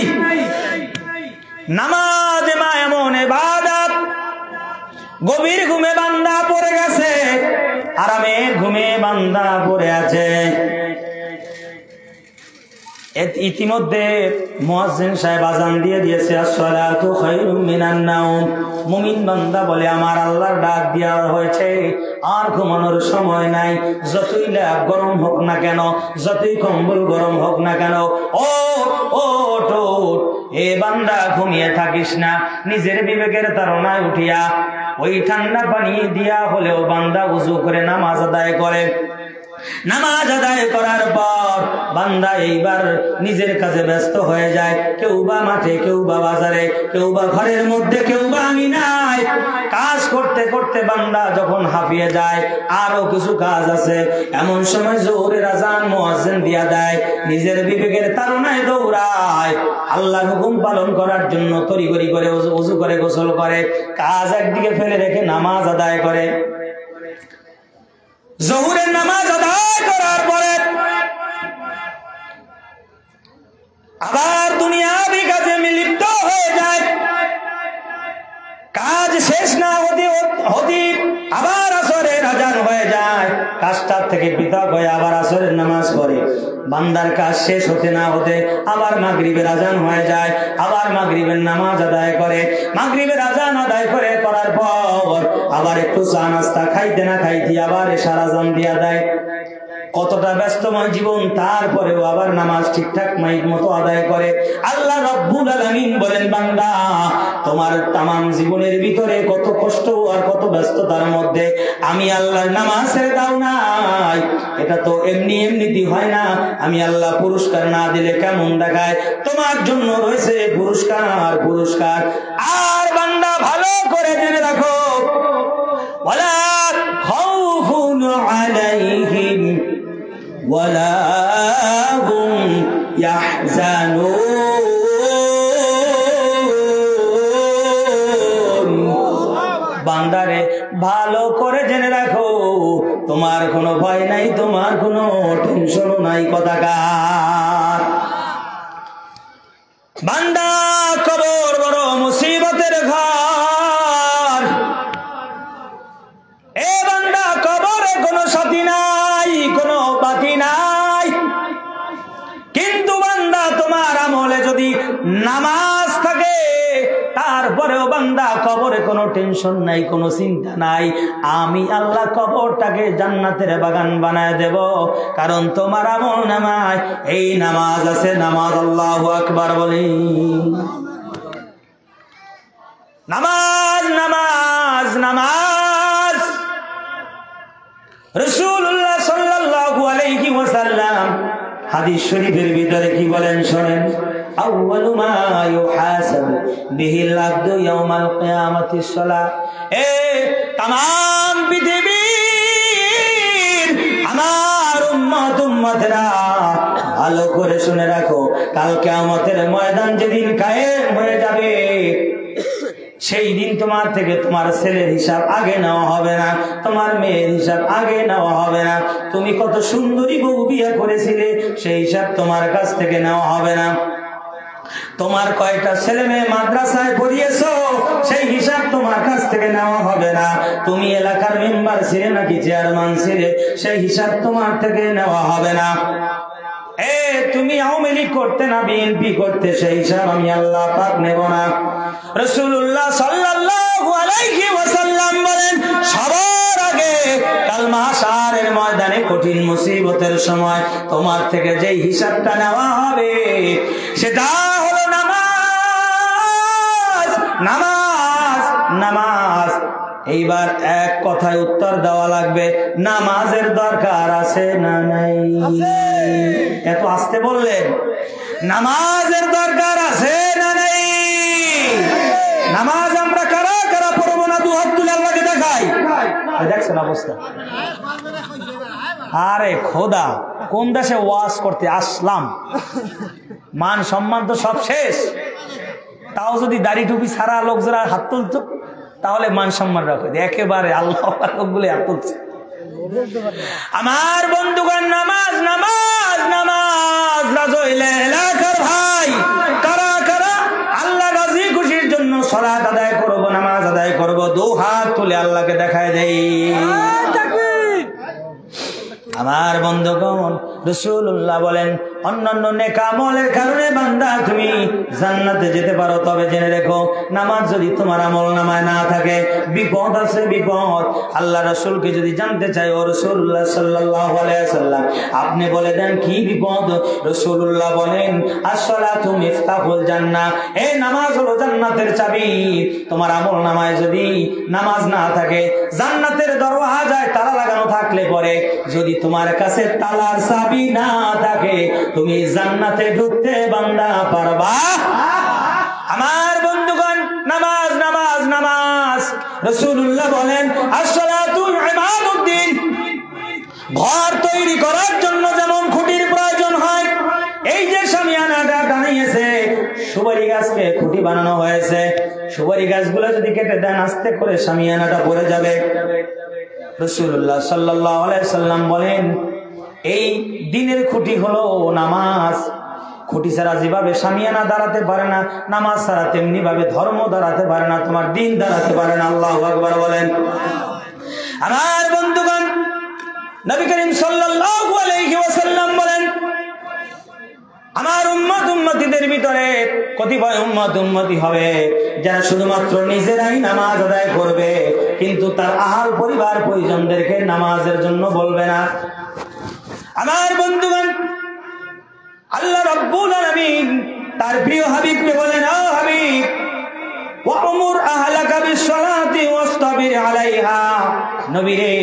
নামাজ এমন ইবাদত, গভীর ঘুমে বান্দা পড়ে গেছে, আরামের ঘুমে বান্দা পড়ে আছে। ইতিমধ্যে মুয়াজ্জিন সাহেব আযান দিয়ে দিয়েছে, আসসালাতু খায়রুম মিনান নাওম। মুমিন বান্দা বলে, আমার আল্লাহর ডাক দেওয়া হয়েছে, আর ঘুমানোর সময় নাই। যতই ল্যাব গরম হোক না কেন, যতই কম্বল গরম হোক না কেন, ও ওঠ, এ বান্দা ঘুমিয়ে থাকিস না। নিজের বিবেকের তাড়নায় উঠিয়া ওই ঠান্ডা পানি দিয়া হলেও বান্দা উযু করে নামাজ আদায় করে। নামাজ আদায় করার পর বান্দা এইবার নিজের কাজে ব্যস্ত হয়ে যায়। কেউ বা মাঠে, কেউ বা বাজারে, কেউ বা ঘরের মধ্যে, কেউ বা আঙিনায়। কাজ করতে করতে বান্দা যখন হাঁপিয়ে যায়, আরো কিছু কাজ আছে, এমন সময় জোহরের আযান মুয়াজ্জিন দিয়া দেয়, নিজের বিবেকের তাড়নায় দৌড়ায়, আল্লাহর হুকুম পালন করার জন্য তড়িঘড়ি করে ওযু করে, গোসল করে, কাজ একদিকে ফেলে রেখে নামাজ আদায় করে। জোহরের নামাজ আদায় করার পরে আবার দুনিয়াবি কাজে লিপ্ত হয়ে যায়। কাজ শেষ না হতে কাজটার থেকে পৃথক হয়ে আবার আসরের নামাজ পড়ে, বান্দার কাজ শেষ হতে না হতে আবার মাগরিবের আজান হয়ে যায়, আবার মাগরিবের নামাজ আদায় করে, মাগরিবের আজান আদায় করার পর আবার একটু চা নাস্তা খাইতে না খাইতে আবার এশার আজান দিয়া দেয়। কতটা ব্যস্তময় জীবন, তারপরেও আবার নামাজ ঠিকঠাক মতো আদায় করে। আল্লাহ রাব্বুল আলামিন বলেন, বান্দা তোমার তামাম জীবনের ভিতরে কত কষ্ট আর কত ব্যস্ততার মধ্যে আমি আল্লাহর নামাজ ছেড়ে দাও নাই। এটা তো এমনি এমনিতে হয় না। আমি আল্লাহ পুরস্কার না দিলে কেমন দেখায়? তোমার জন্য রয়েছে পুরস্কার। আর বান্দা ভালো করে জেনে রাখো, ওয়ালা খাউফুন আলাইহিম ওয়ালা হুম ইয়াহজানুন। বান্দারে ভালো করে জেনে রাখো, তোমার কোনো ভয় নাই, তোমার কোনো টেনশনও নাই। কথাকার বান্দা, কবর বড় মুসিবতের ঘর। এ বান্দা, কবরে কোনো সাথী নাই, কোনো বাকি নাই। কিন্তু বান্দা, তোমার আমলে যদি নামাজ থাকে, তারপরেও বান্দা কবরে কোনো টেনশন নাই, কোনো চিন্তা নাই। আমি আল্লাহ কবরটাকে জান্নাতের বাগান বানায় দেব, কারণ তোমার আমল নামায় এই নামাজ আছে। নামাজ, আল্লাহু আকবার বলি। নামাজ, নামাজ, নামাজ। রাসূলুল্লাহ সাল্লাল্লাহু আলাইহি ওয়াসাল্লাম হাদিস শরীফের ভিতরে কি বলেন শোনেন। আউয়ালু মা ইউহাসাবু বিহিল আবদু ইয়াউমাল কিয়ামাতিস সালাহ। এ तमाम পৃথিবীর আমার উম্মতেরা ভালো করে শুনে রাখো, কাল কিয়ামতের ময়দান যেদিন কায়েম হয়ে যাবে, সেই দিন তোমার থেকে তোমার ছেলের হিসাব আগে নেওয়া হবে না, তোমার মেয়ের হিসাব আগে নেওয়া হবে না। তুমি কত সুন্দরী বউ বিয়ে করেছিলে, সেই হিসাব তোমার কাছ থেকে নেওয়া হবে না। তোমার কয়টা ছেলে মেয়ে মাদ্রাসায় পড়িয়েছো, সেই হিসাব তোমার কাছ থেকে নেওয়া হবে না। তুমি এলাকার মেম্বার ছিলে নাকি চেয়ারম্যান ছিলে, সেই হিসাব তোমার থেকে নেওয়া হবে না। তুমি আওয়ামী লীগ করতে না বিএনপি করতে, সেই হিসাব আমি আল্লাহ পাক নেব না। রাসূলুল্লাহ সাল্লাল্লাহু আলাইহি ওয়াসাল্লাম বলেন, সবার আগে কাল মাহশারের ময়দানে কঠিন মুসিবতের সময় তোমার থেকে যেই হিসাবটা নেওয়া হবে, সেটা হলো নামাজ, নামাজ, নামাজ। এইবার এক কথায় উত্তর দেওয়া লাগবে, নামাজের দরকার আছে না নাই? এত আসতে বললেন, নামাজের দরকার আছে না নাই? নামাজ আমরা কারা কারা পড়বো না? দু হাত তুলে আল্লাহকে দেখাই। দেখছেন অবস্থা? আরে খোদা, কোন দেশে ওয়াজ করতে আসলাম, মান সম্মান তো সব শেষ। তাও যদি দাড়ি টুপি ছাড়া লোক যারা হাত তুলতো, তাহলে মান সম্মান রাখো। একেবারে আল্লাহ লোকগুলো হাত তুলছে। আমার বন্ধুগণ, নামাজ, নামাজ, নামাজ। রাজইলে এলাকার ভাই, কারা কারা আল্লাহ রাজি খুশির জন্য সালাত আদায় করবো, নামাজ আদায় করবো, দু হাত তুলে আল্লাহকে দেখায় দেই। আমার বন্ধুগণ, রাসূলুল্লাহ বলেন, অন্যান্য নেক আমলের কারণে বান্দা তুমি জান্নাতে যেতে পারো, তবে জেনে রেখো, নামাজ যদি তোমার আমল নামায় না থাকে, বিপদ আছে, বিপদ। আল্লাহ রাসূলকে যদি জানতে চাই, ও রাসূলুল্লাহ সাল্লাল্লাহু আলাইহি ওয়াসাল্লাম, আপনি বলে দেন কি বিপদ? রাসূলুল্লাহ বলেন, আসসালাতু মিফতাহুল জান্নাহ। এই নামাজ হলো জান্নাতের চাবি। তোমার আমল নামায় যদি নামাজ না থাকে, জান্নাতের দরওয়াজায় তালা লাগানো থাকলে পরে, যদি তোমার কাছে তালার চাবি না থাকে, তুমি জান্নাতে ঢুকতে বান্দা পারবা? আমার বন্ধুগণ, নামাজ, নামাজ, নামাজ। রাসূলুল্লাহ বলেন, আসসালাতু ইমাদুদ্দিন। ঘর তৈরি করার জন্য যেমন খুঁটির প্রয়োজন হয়, এই যে শামিয়ানাটা বানিয়েছে, সুপারি গাছকে খুঁটি বানানো হয়েছে। সুপারি গাছগুলো যদি কেটে দেন, আস্তে করে শামিয়ানাটা পড়ে যাবে। রাসূলুল্লাহ সাল্লাল্লাহু আলাইহি সাল্লাম বলেন, এই দিনের খুঁটি হলো নামাজ। খুঁটি ছাড়া যেভাবে শামিয়ানা দাঁড়াতে পারে না, নামাজ ছাড়া তেমনি ভাবে ধর্ম দাঁড়াতে পারে না, তোমার দিন দাঁড়াতে পারে না। আল্লাহু আকবার বলেন। আমার বন্ধুগণ, নবী করিম সাল্লাল্লাহু আলাইহি ওয়াসাল্লাম বলেন, আমার উম্মত উম্মতিদের ভিতরে কতিপয় উম্মত উম্মতি হবে যারা শুধুমাত্র নিজেরাই নামাজ আদায় করবে, কিন্তু তার আহাল পরিবার পরিজনদেরকে নামাজের জন্য বলবে না। আমার বন্ধুগণ, আল্লাহ রাব্বুল আলামিন তার প্রিয় হাবিবকে বলেন, ও হাবিব, ওয়ামুর আহলাকা বিসসালাতি ওয়াসতাবির আলাইহা, নবী রে,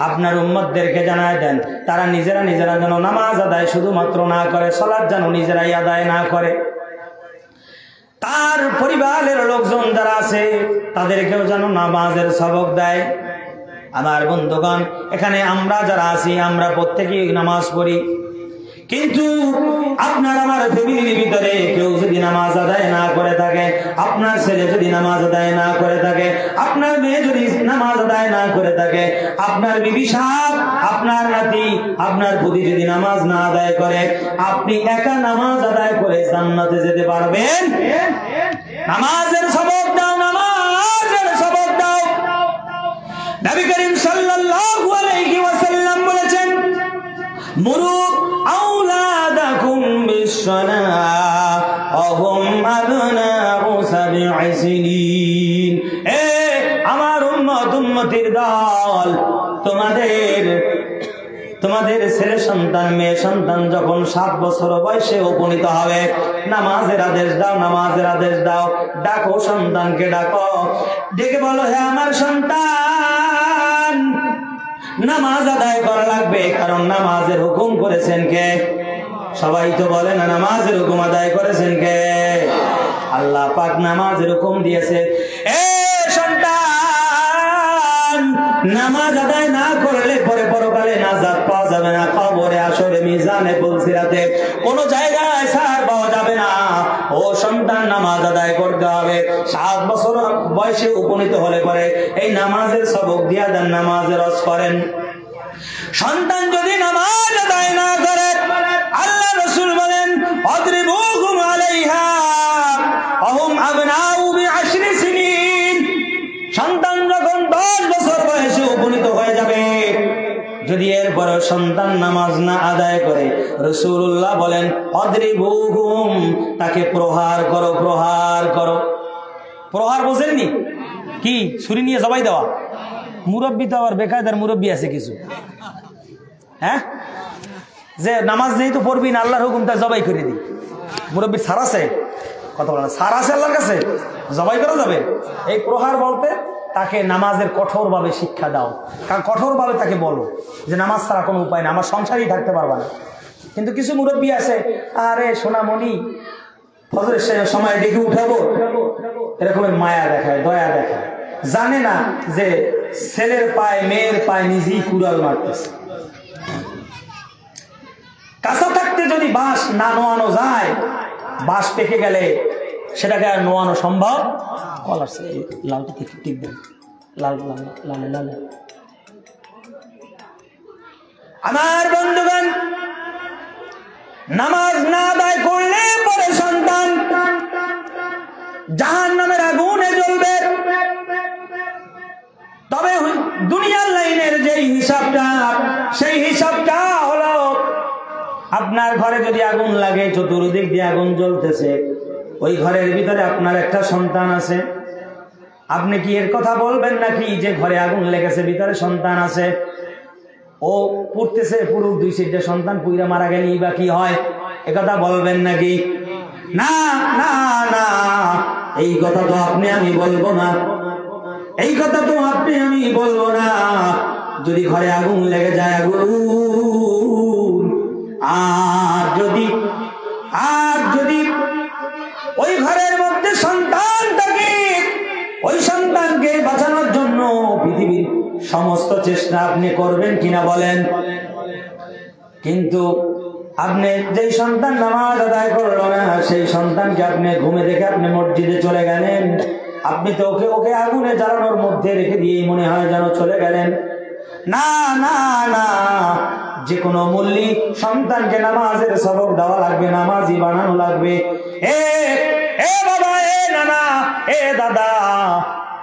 আপনার উম্মতদেরকে জানায় দেন তারা নিজেরা যেন নামাজ আদায় শুধুমাত্র না করে, সালাত যেন নিজেরাই আদায় না করে, তার পরিবারের লোকজন যারা আছে তাদেরকেও যেন নামাজের সবক দেয়। আমার বন্ধুগণ, এখানে আমরা যারা আছি আমরা প্রত্যেকেই নামাজ পড়ি, কিন্তু আপনার আমার ফ্যামিলির ভিতরে কেউ যদি নামাজ আদায় না করে থাকে, আপনার ছেলে যদি নামাজ আদায় না করে থাকে, আপনার মেয়ে যদি নামাজ আদায় না করে থাকে, আপনার বিবি সাহেব, আপনার নাতি, আপনার পুতি যদি নামাজ না আদায় করে, আপনি একা নামাজ আদায় করে জান্নাতে যেতে পারবেন? নামাজের সবক দাও, নামাজের সবক দাও। নবী করিম সাল্লাল্লাহু আলাইহি ওয়াসাল্লাম বলেছেন, মুরু আওলাদাকুম বিসসালাহ ওয়া হুম আবনাউ সাব'i সিনিন। আমার উম্মত উম্মতির দল, তোমাদের ছেলে সন্তান মেয়ে সন্তান যখন 7 বছর বয়সে উপনীত হবে, নামাজের আদেশ দাও, নামাজের আদেশ দাও। ডাকো সন্তানকে, ডাকো, ডেকে বলো, হে আমার সন্তান, নামাজ আদায় করা লাগবে, কারণ নামাজের হুকুম করেছেন কে? সবাই তো বলে না, নামাজের হুকুম আদায় করেছেন কে? আল্লাহ পাক নামাজের হুকুম দিয়েছে। সন্তান, নামাজ আদায় না করলে পরে পরকালে নাজাত পাওয়া যাবে না, কবরে, আসরে, মিজানে, পুলসিরাতে কোন জায়গায় ছাড় পাওয়া যাবে না। ও সন্তান, নামাজ আদায় করতে হবে। 7 বছর বয়সে উপনীত হলে পরে এই নামাজের সবক দিয়া দেন, নামাজের রস করেন। সন্তান যদি নামাজ আদায় না করে, আল্লাহ রাসূল বলেন, আদরিবুহুম আলাইহা ওয়া হুম আবনাউ বি'আশরি সিনিন। সন্তান যখন 10 বছর বয়সে উপনীত হয়ে যাবে, যদি এরপর সন্তান নামাজ না আদায় করে, রাসূলুল্লাহ বলেন, আদরিবুহুম, তাকে প্রহার করো, প্রহার করো। প্রহার বোঝেননি কি? ছুরি নিয়ে জবাই দেওয়া। মুরব্বী তো আবার বেকায়দার মুরব্বী আছে কিছু, হ্যাঁ, যে নামাজ যেহেতু পড়বি না, আল্লাহর হুকুম তাই জবাই করে দিই। মুরব্বীর ছাড় আছে, কথা বলেন, ছাড় আছে আল্লাহর কাছে, জবাই করা যাবে। এই প্রহার বলতে তাকে নামাজের কঠোরভাবে শিক্ষা দাও, কারণ কঠোরভাবে তাকে বলো যে নামাজ ছাড়া কোনো উপায় না, আমার সংসারই থাকতে পারবা না। কিন্তু কিছু মুরব্বী আছে, আরে সোনামণি, ফজরের সময় ডেকে উঠাবো, এরকমের মায়া দেখায়, দয়া দেখায়, জানে না যে ছেলের পায়ে মেয়ের পায়ে নিজেই কুড়াল মারতেছে। কাঁচা থাকতে যদি বাঁশ না নোয়ানো যায়, বাঁশ পেকে গেলে সেটাকে আর নোয়ানো সম্ভব। লালটা ঠিক দেন, লাল লাল লাল লাল। আমার বন্ধুগণ, নামাজ না আদায় করলে পরে সন্তান জাহান্নামের আগুনে জ্বলবে। তবে দুনিয়ার লাইনের যে হিসাবটা, সেই হিসাবটা হলো, আপনার ঘরে যদি আগুন লাগে, চতুর্দিক দিয়ে আগুন জ্বলতেছে, ওই ঘরের ভিতরে আপনার একটা সন্তান আছে, আপনি কি এর কথা বলবেন নাকি যে ঘরে আগুন লেগেছে, ভিতরে সন্তান আছে, ও পুড়তেছে, পুরুষ 2-4টে সন্তান পুইরা মারা গেলেই বা কি হয়, একথা বলবেন নাকি? না না না, এই কথা তো আপনি আমি বলবো না, এই কথা তো আপনি আমি বলবো না। যদি ঘরে আগুন লেগে যায়, আগুন, আর যদি ওই ঘরের মধ্যে সন্তান থাকে, ওই সন্তানকে বাঁচানোর জন্য পৃথিবীর সমস্ত চেষ্টা আপনি করবেন কিনা বলেন? কিন্তু আপনি যেই সন্তান নামাজ আদায় করলো না, সেই সন্তানকে আপনি ঘুমে দেখে আপনি মসজিদে চলে গেলেন, আপনি তো ওকে আগুনে জ্বালানোর মধ্যে রেখে দিয়ে মনে হয় যেন চলে গেলেন। না না না, যে কোনো মূল্যে সন্তানকে নামাজের সবক দেওয়া লাগবে, নামাজি বানানো লাগবে। এ বাবা, এ নানা, এ দাদা,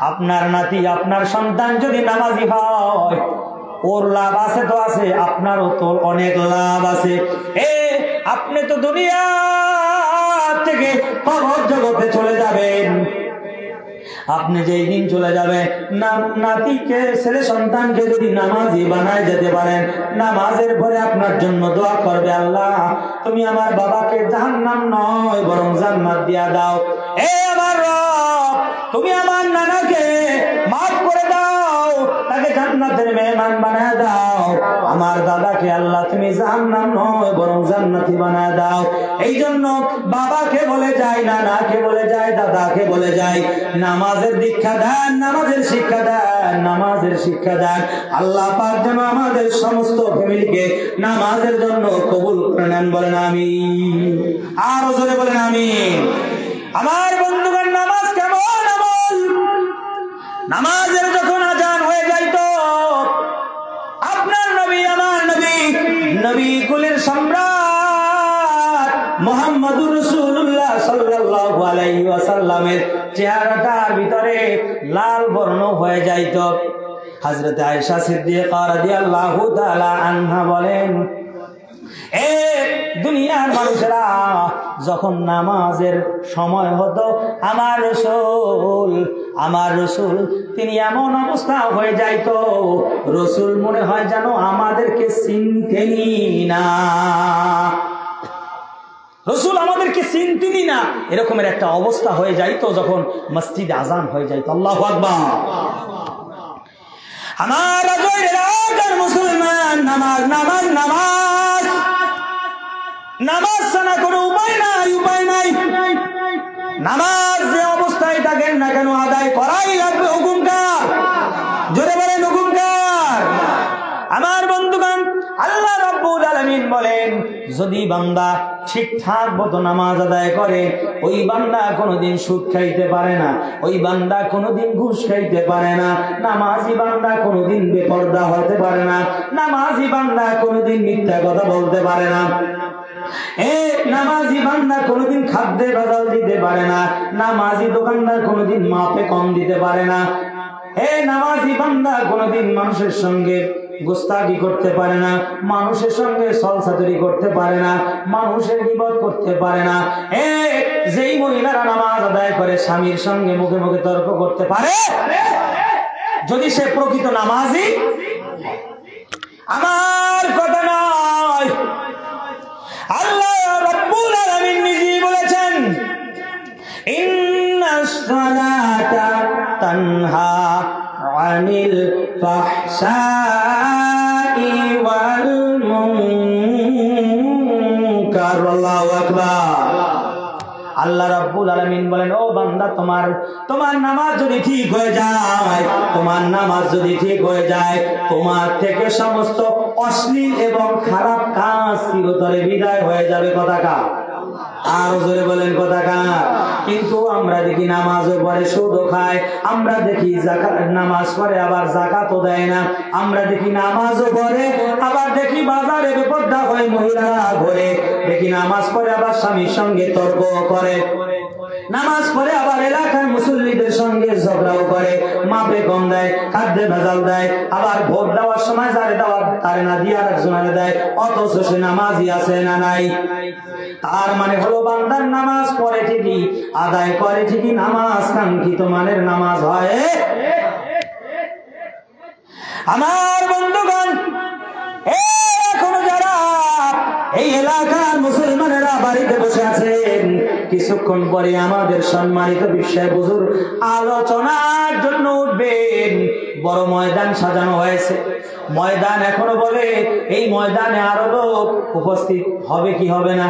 আপনার নাতি, আপনার সন্তান যদি নামাজি হয়, ওর লাভ আছে তো আছে, আপনারও তো অনেক লাভ আছে। আপনি তো দুনিয়া থেকে কবর জগতে চলে যাবেন। আপনি যেই দিন চলে যাবেন, নাতিকে ছেলে সন্তানকে যদি নামাজি বানায় যেতে পারেন, নামাজের পরে আপনার জন্য দোয়া করবে, আল্লাহ তুমি আমার বাবাকে জাহান্নাম নয় বরং জান্নাত দিয়া দাও। আমার রব, তুমি আমার নানাকে মাফ করে দাও, তাকে জান্নাতের মেহমান বানায় দাও। আমার দাদাকে আল্লাহ তুমি জাহান্নাম নয় বরং জান্নাতি বানায় দাও। এই জন্য বাবাকে বলে যায়, নানাকে বলে যায়, দাদাকে বলে যায়, নামাজের দীক্ষা দেন, নামাজের শিক্ষা দেন, নামাজের শিক্ষা দেন। আল্লাহ পাক যেন আমাদের সমস্ত ফ্যামিলিকে নামাজের জন্য কবুল করে নেন, বলেন আমিন। আরো জোরে বলেন আমিন। আমার বন্ধুগণ, নামাজ কেমন আমল? নামাজের যখন আজান হয়ে যাইতো, আপনার নবী, আমার নবী, নবী কুলের সম্রাট মুহাম্মদুর রাসূলুল্লাহ সাল্লাল্লাহু আলাইহি ওয়াসাল্লামের চেহারাটার ভিতরে লাল বর্ণ হয়ে যাইত। হযরত আয়েশা সিদ্দিকা রাদিয়াল্লাহু তাআলা আনহা বলেন, দুনিয়ার মানুষেরা যখন নামাজের সময় হতো, আমার রসুল তিনি এমন অবস্থা হয়ে যাইত, রসুল মনে হয় যেন আমাদেরকে চিনতেনি না, রসুল আমাদেরকে চিনতেনি না, এরকমের একটা অবস্থা হয়ে যাইতো যখন মসজিদে আজান হয়ে যাইতো। আল্লাহু আকবার। আমার এলাকার মুসলমান, নামাজ নামাজ নামাজ নামাজ ছাড়া কোনো উপায় নাই, উপায় নাই। নামাজ যে অবস্থায় থাকেন না কেন আদায় করাই লাগবে। হুকুমকার, জোরে বলেন হুকুমকার। আমার বন্ধুগণ, আল্লাহ রাব্বুল আলামিন বলেন, যদি বান্দা ঠিকঠাক মতো নামাজ আদায় করে, ওই বান্দা কোনোদিন সুদ খাইতে পারে না, ওই বান্দা কোনোদিন ঘুষ খাইতে পারে না, নামাজি বান্দা কোনোদিন বেপরদা হতে পারে না, নামাজি বান্দা কোনোদিন মিথ্যা কথা বলতে পারে না, নামাজি বান্দা কোনোদিন খাদ্যে ভেজাল দিতে পারে না, নামাজি দোকানদার কোনোদিন মাপে কম দিতে পারে না, নামাজি বান্দা কোনোদিন মানুষের সঙ্গে গোস্তাকি করতে পারে না, মানুষের সঙ্গে ছলছাতুরি করতে পারে না, মানুষের গীবত করতে পারে না। যেই মহিলারা নামাজ আদায় করে স্বামীর সঙ্গে মুখে মুখে তর্ক করতে পারে, যদি সে প্রকৃত নামাজি, আমার কথা নয়, আল্লাহ রাব্বুল আলামিন নিজেই বলেছেন, ইন্নাস সালাতা তানহা আনিল ফাহশাই ওয়াল মুনকার। আল্লাহু আকবার। আল্লাহ রাব্বুল আলামিন বলেন, ও বান্দা, তোমার নামাজ যদি ঠিক হয়ে যায়, তোমার নামাজ যদি ঠিক হয়ে যায়, তোমার থেকে সমস্ত অশ্লীল এবং খারাপ কাজ চিরতরে বিদায় হয়ে যাবে। কথাটা আরো জোরে বলেন কথাটা। কিন্তু আমরা দেখি নামাজও পড়ে সুদও খায়, আমরা দেখি নামাজ পড়ে আবার যাকাতও দেয় না, আমরা দেখি নামাজও পড়ে আবার দেখি বাজারে বেপরদা হয়ে মহিলারা ঘোরে, দেখি নামাজ পড়ে আবার স্বামীর সঙ্গে তর্ক করে, নামাজ পড়ে আবার এলাকার মুসল্লিদের সঙ্গে ঝগড়াও করে, মাপে কম দেয়, খাদ্যে ভেজাল দেয়, আবার ভোট দেওয়ার সময় যারে দেওয়ার তারে না দিয়ে আরেকজনে দেয়, অথচ সে নামাজই আছে না নাই। তার মানে হলো বান্দার নামাজ পড়ে ঠিকই, আদায় করে ঠিকই, নামাজ কাঙ্ক্ষিত মানের নামাজ হয়। আমার বন্ধুগণ, এখনো যারা এই এলাকার মুসলমানেরা বাড়িতে বসে আছেন, কিছুক্ষণ পরে আমাদের সম্মানিত বিশ্বাস হুজুর আলোচনার জন্য উঠবেন। বড় ময়দান সাজানো হয়েছে, ময়দান এখনো বলে এই ময়দানে আরো লোক উপস্থিত হবে কি হবে না,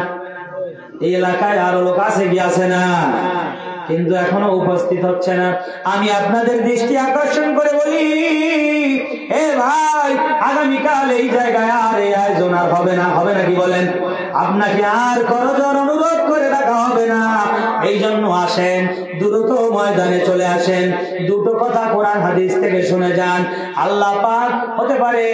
এই এলাকায় আরো লোক আছে কি আছে না, কিন্তু এখনো উপস্থিত হচ্ছে না। আমি আপনাদের দৃষ্টি আকর্ষণ করে বলি, ভাই, আগামীকাল এই জায়গায় আর এই আয়োজন আর হবে না, হবে নাকি বলেন? আপনাকে আর করজোর অনুরোধ করে রাখা হবে না। এই জন্য আসেন, দ্রুত ময়দানে চলে আসেন, দুটো কথা কোরআন হাদিস থেকে শুনে যান। আল্লাহ পাক হতে পারে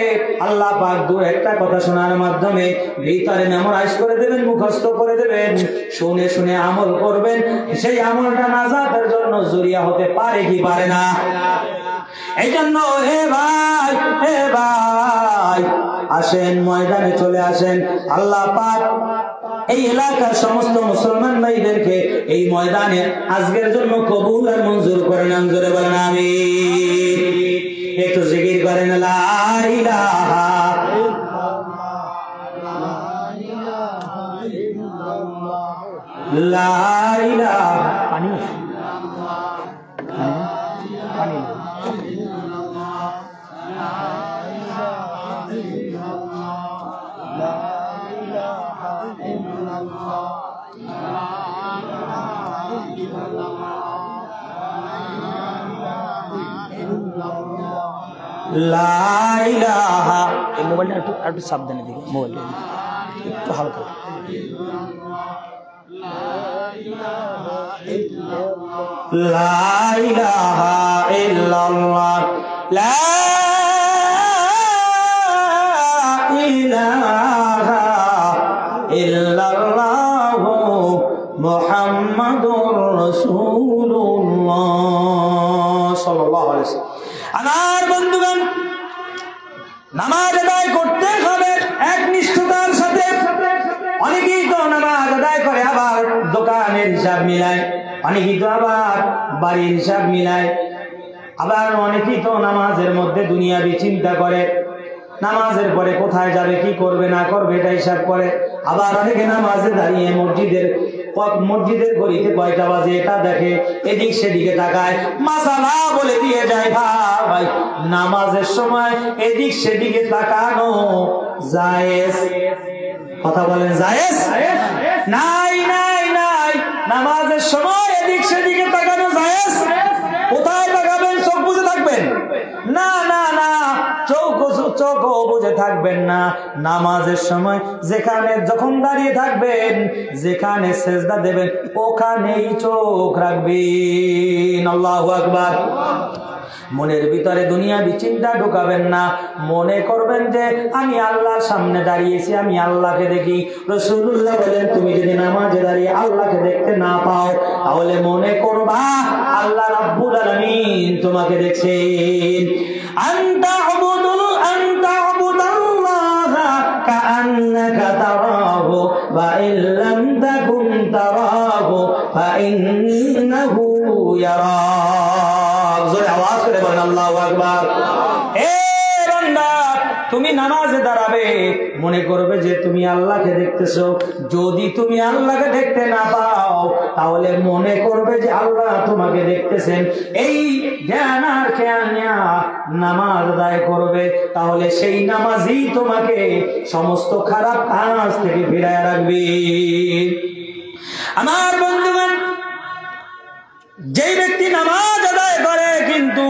আল্লাহ পাক দু একটা কথা শোনার মাধ্যমে ভিতরে মেমোরাইজ করে দেবেন, মুখস্থ করে দেবেন, শুনে শুনে আমল করবেন, সেই আমলটা নাজাতের জন্য জরিয়া হতে পারে কি পারে না? এই জন্য হে ভাই আসেন, ময়দানে চলে আসেন। আল্লাহ পাক এই এলাকার সমস্ত মুসলমান ভাইদেরকে এই ময়দানে আজকের জন্য কবুল আর মঞ্জুর করে নাম, জোরে বলেন আমিন। একটু জিকির করেন লা ইলাহা লা ইলাহা পানি পানি লা ইলাহা। এই মোবাইলটা একটু সাবধানে দিকে, মোবাইলটা একটু হালকা। লা ইলাহা ইল্লাল্লাহ লা ইলাহা ইল্লাল্লাহ মুহাম্মাদুর রাসূলুল্লাহ সাল্লাল্লাহু আলাইহি ওয়াসাল্লাম। আমার বন্ধুগণ, নামাজ আদায় করতে হবে একনিষ্ঠতার সাথে। অনেকেই তো নামাজ আদায় করে আবার দোকানের হিসাব মিলায়, অনেকেই তো আবার বাড়ির হিসাব মিলায়, আবার অনেকেই তো নামাজের মধ্যে দুনিয়াবি চিন্তা করে, নামাজের পরে কোথায় যাবে, কি করবে না করবে এটা হিসাব করে। আবার অনেকে নামাজে দাঁড়িয়ে মসজিদের ঘড়িতে কয়টা বাজে এটা দেখে, এদিক সেদিকে তাকায়, মাসালা বলে দিয়ে যায়। ভাই নামাজের সময় এদিক সেদিকে তাকানো জায়েজ? কথা বলেন জায়েজ? নাই নাই নাই, নামাজের সময় এদিক সেদিকে তাকানো জায়েজ? কোথায় তাকাবেন? চোখ বুঝে থাকবেন না, না না, চোখ বুঝে থাকবেন না। নামাজের সময় যেখানে যখন দাঁড়িয়ে থাকবেন, যেখানে সেজদা দেবেন ওখানেই চোখ রাখবেন। আল্লাহু আকবার। মনের ভিতরে দুনিয়াবি চিন্তা ঢুকাবেন না, মনে করবেন যে আমি আল্লাহর সামনে দাঁড়িয়েছি, আমি আল্লাহকে দেখি। রাসূলুল্লাহ বলেন তুমি যদি নামাজে দাঁড়িয়ে আল্লাহকে দেখতে না পাও, তাহলে মনে করবা আল্লাহ রাব্বুল আলামিন তোমাকে দেখছেন। আনতা আবুদাল্লাহ কাআন্নাকা তারাহু ওয়া ইল্লাম তাকুন তারাহু ফাইন্নাহু ইয়ারাক। জোরে আওয়াজ করে বলেন আল্লাহু আকবার। এ বান্দা, তুমি নামাজে দাঁড়াবে, মনে করবে যে তুমি আল্লাহকে দেখতেছো। যদি তুমি আল্লাহকে দেখতে না পাও, তাহলে মনে করবে যে আল্লাহ তোমাকে দেখতেছেন। এই জ্ঞান আর খেয়াল নিয়ে নামাজ আদায় করবে, তাহলে সেই নামাজই তোমাকে সমস্ত খারাপ কাজ থেকে ফিরায় রাখবে। আমার বন্ধুগণ, যেই ব্যক্তি নামাজ আদায় করে কিন্তু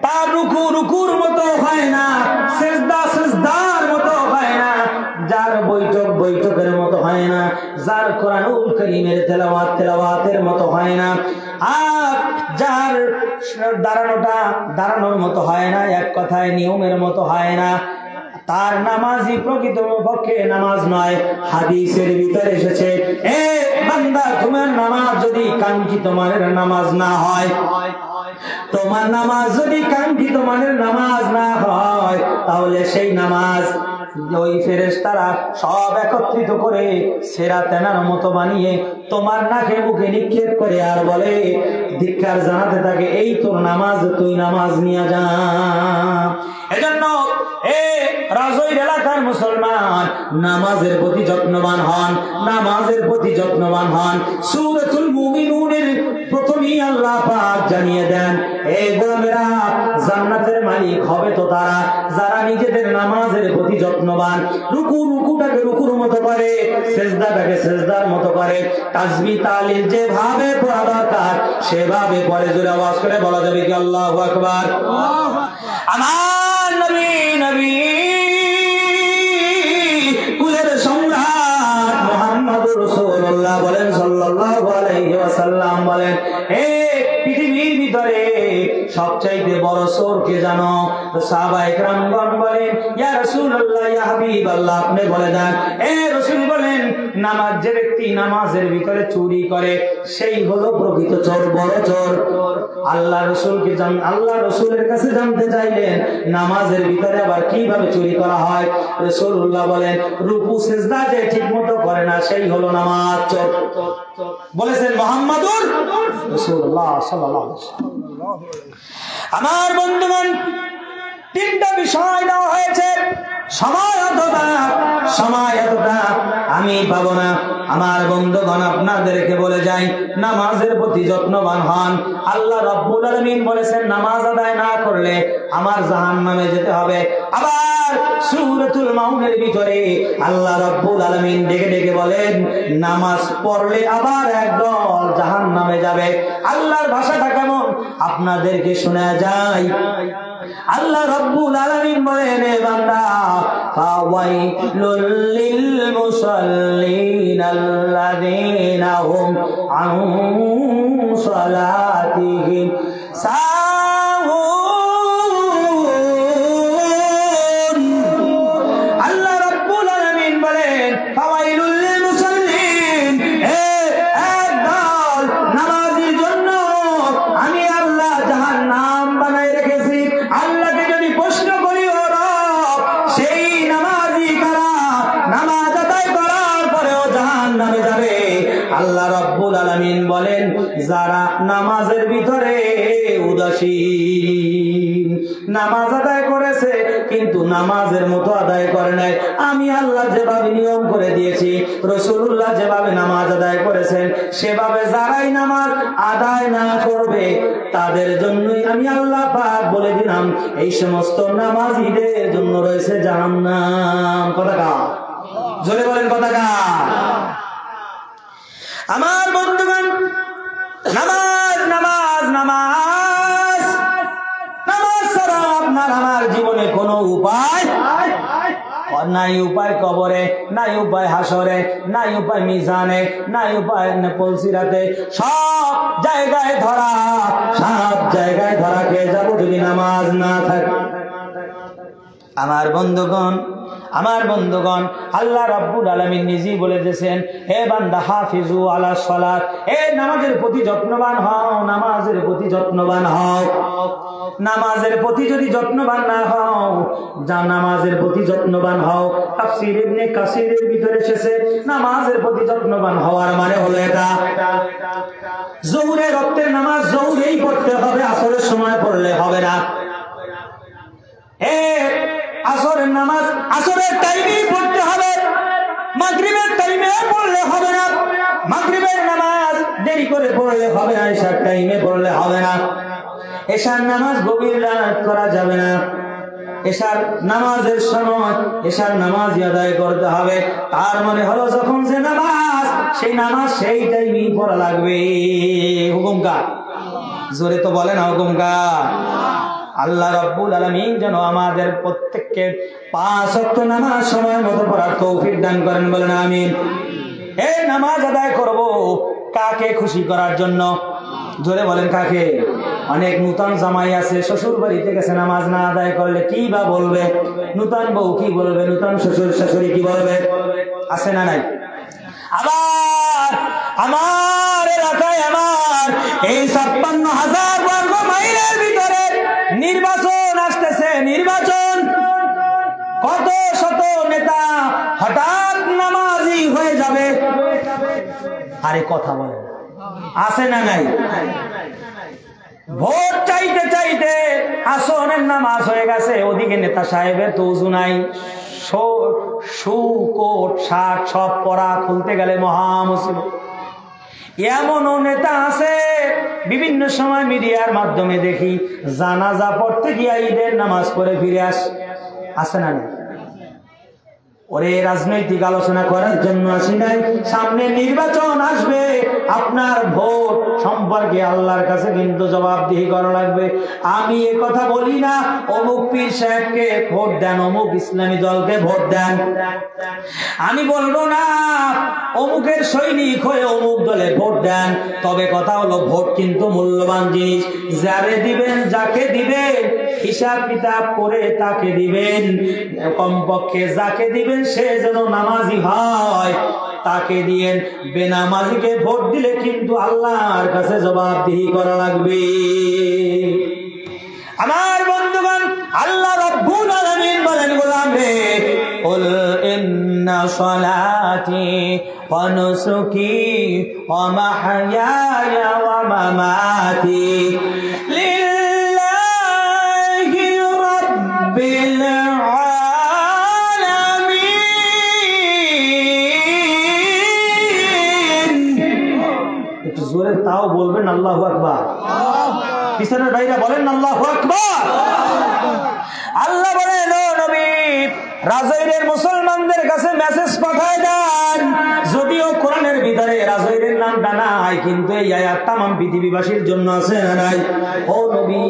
তার রুকু রুকুর মতো হয় না, সিজদা সিজদার মতো হয় না, যার বৈঠক বৈঠকের মতো হয় না, যার কোরআনুল কারীমের তেলাওয়াত তেলাওয়াতের মতো হয় না, আর যার দাঁড়ানোটা দাঁড়ানোর মতো হয় না, এক কথায় নিয়মের মতো হয় না, তার নামাজই প্রকৃত পক্ষে নামাজ নয়। হাদিসের ভিতরে এসেছে, এ বান্দা, তোমার নামাজ যদি কাঙ্ক্ষিত মানের নামাজ না হয়, তোমার নামাজ যদি কাঙ্ক্ষিত মানের নামাজ না হয়, তাহলে সেই নামাজ ওই ফেরেশতারা সব একত্রিত করে সেরা তেনার মতো বানিয়ে তোমার নাকে মুখে নিক্ষেপ করে আর বলে, ধিক্কার জানাতে থাকে, এই তোর নামাজ, তুই নামাজ নিয়ে যা। এজন্য এ রাজৈর এলাকার মুসলমান, নামাজের প্রতি যত্নবান হন, নামাজের প্রতি যত্নবান হন। সূরাতুল মুমিনুনের প্রথমেই আল্লাহ পাক জানিয়ে দেন, এই গোলামেরা, জান্নাতের মালিক হবে তো তারা যারা নিজেদের নামাজের প্রতি যত্নবান। রুকুটাকে রুকুর মতো করে, সিজদাটাকে সিজদার মতো করে, তাসবিহ তাহলিল যেভাবে পড়া দরকার সেভাবে পড়ে। জোরে আওয়াজ করে বলা যাবে কি আল্লাহু আকবার? আমার নবী কুলের সম্রাট মুহাম্মদুর রাসূলুল্লাহ রাসূলুল্লাহ বলেন সাল্লাল্লাহু আলাইহি ওয়াসাল্লাম বলেন, পৃথিবীর ভিতরে সবচাইতে বড় চোর কে জানো? তো সাহাবায়ে কেরামগণ বলেন, ইয়া রাসূলুল্লাহ, ইয়া হাবিবাল্লাহ, আপনি বলে দেন। রাসূল বলেন, যে ব্যক্তি নামাজের ভিতরে চুরি করে সেই হলো প্রকৃত চোর, বড় চোর। আল্লাহ রাসূলের কাছে জানতে চাইলেন নামাজের ভিতরে আবার কিভাবে চুরি করা হয়। রাসূলুল্লাহ বলেন, রুকু সিজদা যে ঠিকমতো করে না সেই হলো নামাজ চোর। বলেছেন মুহাম্মাদুর রাসূলুল্লাহ সাল্লাল্লাহু আলাইহি ওয়াসাল্লাম। আমার বন্ধুগণ, তিনটা বিষয় দেওয়া হয়েছে। সময় এতটা আমি পাবো না। আমার বন্ধুগণ, আপনাদেরকে বলে যাই, নামাজের প্রতি যত্নবান হন। আল্লাহ রাব্বুল আলামিন বলেছেন, নামাজ আদায় না করলে আমার জাহান্নামে যেতে হবে। আবার সূরাতুল মাউনের ভিতরে আল্লাহ রাব্বুল আলামিন ডেকে ডেকে বলেন, নামাজ পড়লে আবার একদল জাহান্নামে যাবে। আল্লাহর ভাষাটা কেমন আপনাদেরকে শোনা যায়। আল্লাহ রাব্বুল আলামিন বলেন, হে বান্দা, ফাওয়াইলুল লিল মুসাল্লিন আল্লাযীনা হুম আন সালাতিহিম সাহুন। আল্লাহ রাব্বুল আলামিন বলেন, ফাওয়াইলুল লিল মুসাল্লিন, একদল নামাজীর জন্য আমি আল্লাহ জাহান্নাম বানাই রেখেছি। আল্লাহকে যদি প্রশ্ন করি, ও রব, সেই নামাজি কারা নামাজ আদায় করার পরেও জাহান্নামে যাবে? আল্লাহ রাব্বুল আলামিন বলেন, যারা নামাজের ভিতরে উদাসীন, নামাজ আদায় করেছে কিন্তু নামাজের মতো আদায় করে নাই। আমি আল্লাহ যেভাবে নিয়ম করে দিয়েছি, রাসূলুল্লাহ যেভাবে নামাজ আদায় করেছেন, সেভাবে যারাই নামাজ আদায় না করবে তাদের জন্যই আমি আল্লাহ পাক বলে দিলাম, এই সমস্ত নামাজীদের জন্য রয়েছে জাহান্নাম। কথা কার? জোরে বলেন, কথা কার? আমার বন্ধুগণ, নামাজ নামাজ নামাজ নামাজ ছাড়া আপনার আমার জীবনে কোনো উপায় নাই। উপায় কবরে, নাই উপায় হাসরে, নাই উপায় মিজানে, নাই উপায় পলসিরাতে। সব জায়গায় ধরা, সব জায়গায় ধরা খেয়ে যাবো যদি নামাজ না থাকে। আমার বন্ধুগণ, আল্লাহ রাব্বুল আলামিন নিজেই বলে দিয়েছেন, হে বান্দা, হাফিজু আলা সালাত, নামাজের প্রতি যত্নবান হও, নামাজের প্রতি যত্নবান হও। নামাজের প্রতি যদি যত্নবান না হও, নামাজের প্রতি যত্নবান হও। তাফসীর ইবনে কাসিরের ভিতরে এসেছে, নামাজের প্রতি যত্নবান হওয়ার মানে হলো এটা, যোহরের ওয়াক্তের নামাজ যোহরেই পড়তে হবে, আসরের সময় পড়লে হবে না। আসরের নামাজ আসরের টাইমেই পড়তে হবে, মাগরিবের টাইমে পড়লে হবে না। মাগরিবের নামাজ দেরি করে পড়লে হবে না, এশার টাইমে পড়লে হবে না। এশার নামাজ গভীর রাত করা যাবে না। এশার নামাজের সময় এশার নামাজ আদায় করতে হবে। তার মানে হলো যখন যে নামাজ, সেই নামাজ সেই টাইমেই পড়া লাগবে। হুকুম কার? জোরে তো বলেন, হুকুম কার? আল্লাহ রাব্বুল আলামিন যেন আমাদের প্রত্যেককে 5 ওয়াক্ত নামাজ সময় মতো পড়ার তৌফিক দান করেন, বলেন আমিন। এই নামাজ আদায় করব কাকে খুশি করার জন্য? জোরে বলেন, কাকে? অনেক নূতন জামাই আছে, শ্বশুর বাড়িতে গেছে, নামাজ না আদায় করলে কি বা বলবে? নূতন বউ কি বলবে? নূতন শ্বশুর শাশুড়ি কি বলবে? আছে না নাই? আবার আমার এলাকায় আমার এই 56,000 বর্গ মাইলের ভিতরে নির্বাচন আসতেছে। নির্বাচন, কত শত নেতা হঠাৎ নামাজি হয়ে যাবে। আরে কথা বলে, আছে না নাই? ভোট চাইতে চাইতে আসনের নামাজ হয়ে গেছে, ওদিকে নেতা সাহেবের তো উজু নাই, কোট শার্ট সব পরা, খুলতে গেলে মহা মুসিবত। এমনও নেতা আছে, বিভিন্ন সময় মিডিয়ার মাধ্যমে দেখি জানাজা পড়তে গিয়ে ঈদের নামাজ পড়ে ফিরে আসে না। ওরে রাজনৈতিক আলোচনা করার জন্য আসি নাই, সামনে নির্বাচন আসবে, আপনার ভোট সম্পর্কে আল্লাহর কাছে কিন্তু জবাবদিহি করা লাগবে। আমি এ কথা বলি না অমুক পীর সাহেবকে ভোট দেন, অমুক ইসলামী দলকে ভোট দেন। আমি বলবো না অমুকের সৈনিক হয়ে অমুক দলে ভোট দেন। তবে কথা হলো ভোট কিন্তু মূল্যবান জিনিস। যারে দিবেন, যাকে দিবেন, হিসাব কিতাব করে তাকে দিবেন। কমপক্ষে যাকে দিবেন সে যেন নামাজি হয়, তাকে দিয়েন। বেনামাজিকে ভোট দিলে কিন্তু আল্লাহর কাছে জবাবদিহি করা লাগবে। আমার বন্ধুগণ, আল্লাহ রাব্বুল আলামিন বলেন, গোলাম রে, কুল ইন্না সালাতি ওয়া নুসুকি ওয়া মাহইয়ায়া ওয়া মামাতি লিল্লাহি রাব্বিল আলামিন। একটু জোরে তাও বলবেন আল্লাহু আকবার। পিছনের ভাইরা বলেন আল্লাহু আকবার। আল্লাহ বলেন, ও নবী, রাজৈরের মুসলমানদের কাছে মেসেজ পাঠায় দেন। যদিও কোরআনের ভিতরে রাজৈরের নামটা নাই, কিন্তু এই আয়াত তামাম পৃথিবীবাসীর জন্য আছে না নাই? ও নবী,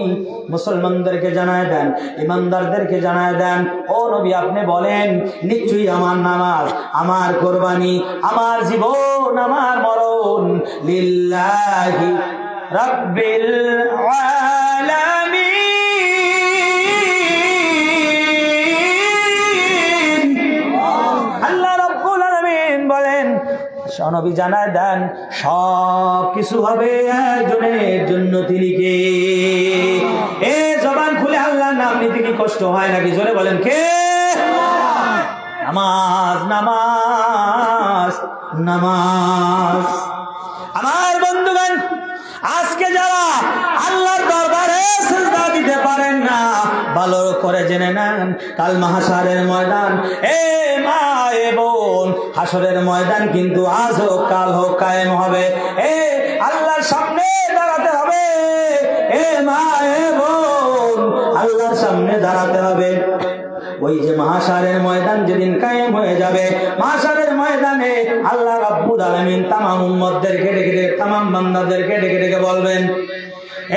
মুসলমানদেরকে জানায় দেন, ইমানদারদেরকে জানায় দেন, ও নবী আপনি বলেন, নিশ্চয়ই আমার নামাজ, আমার কোরবানি, আমার জীবন, আমার মরণ লিল্লাহি রাব্বিল আলামিন। আল্লাহ রাব্বুল আলামিন বলেন, নবী জানায় দেন, সব কিছু হবে একজনের জন্য, তিনি কে? এ জবান খুলে আল্লাহর নাম নিতে কি কষ্ট হয় নাকি? জোরে বলেন, কে? নামাজ, নামাজ, নামাজ। আমার বন্ধুগণ, আজকে যারা আল্লাহর দরবারে সিজদা দিতে পারেন না, ভালো করে জেনে নেন, কাল মাহশারের ময়দান, এ মা এ বোন, হাসরের ময়দান কিন্তু আজ হোক কাল হোক কায়েম হবে। এ আল্লাহর সামনে দাঁড়াতে হবে। এ মা এ বোন, আল্লাহর সামনে দাঁড়াতে হবে। ওই যে মাহশারের ময়দান যেদিন কায়েম হয়ে যাবে, মাহশারের ময়দানে আল্লাহ রাব্বুল আলামিন তামাম উম্মতদেরকে ডেকে ডেকে, তামাম বান্দাদেরকে ডেকে ডেকে বলবেন,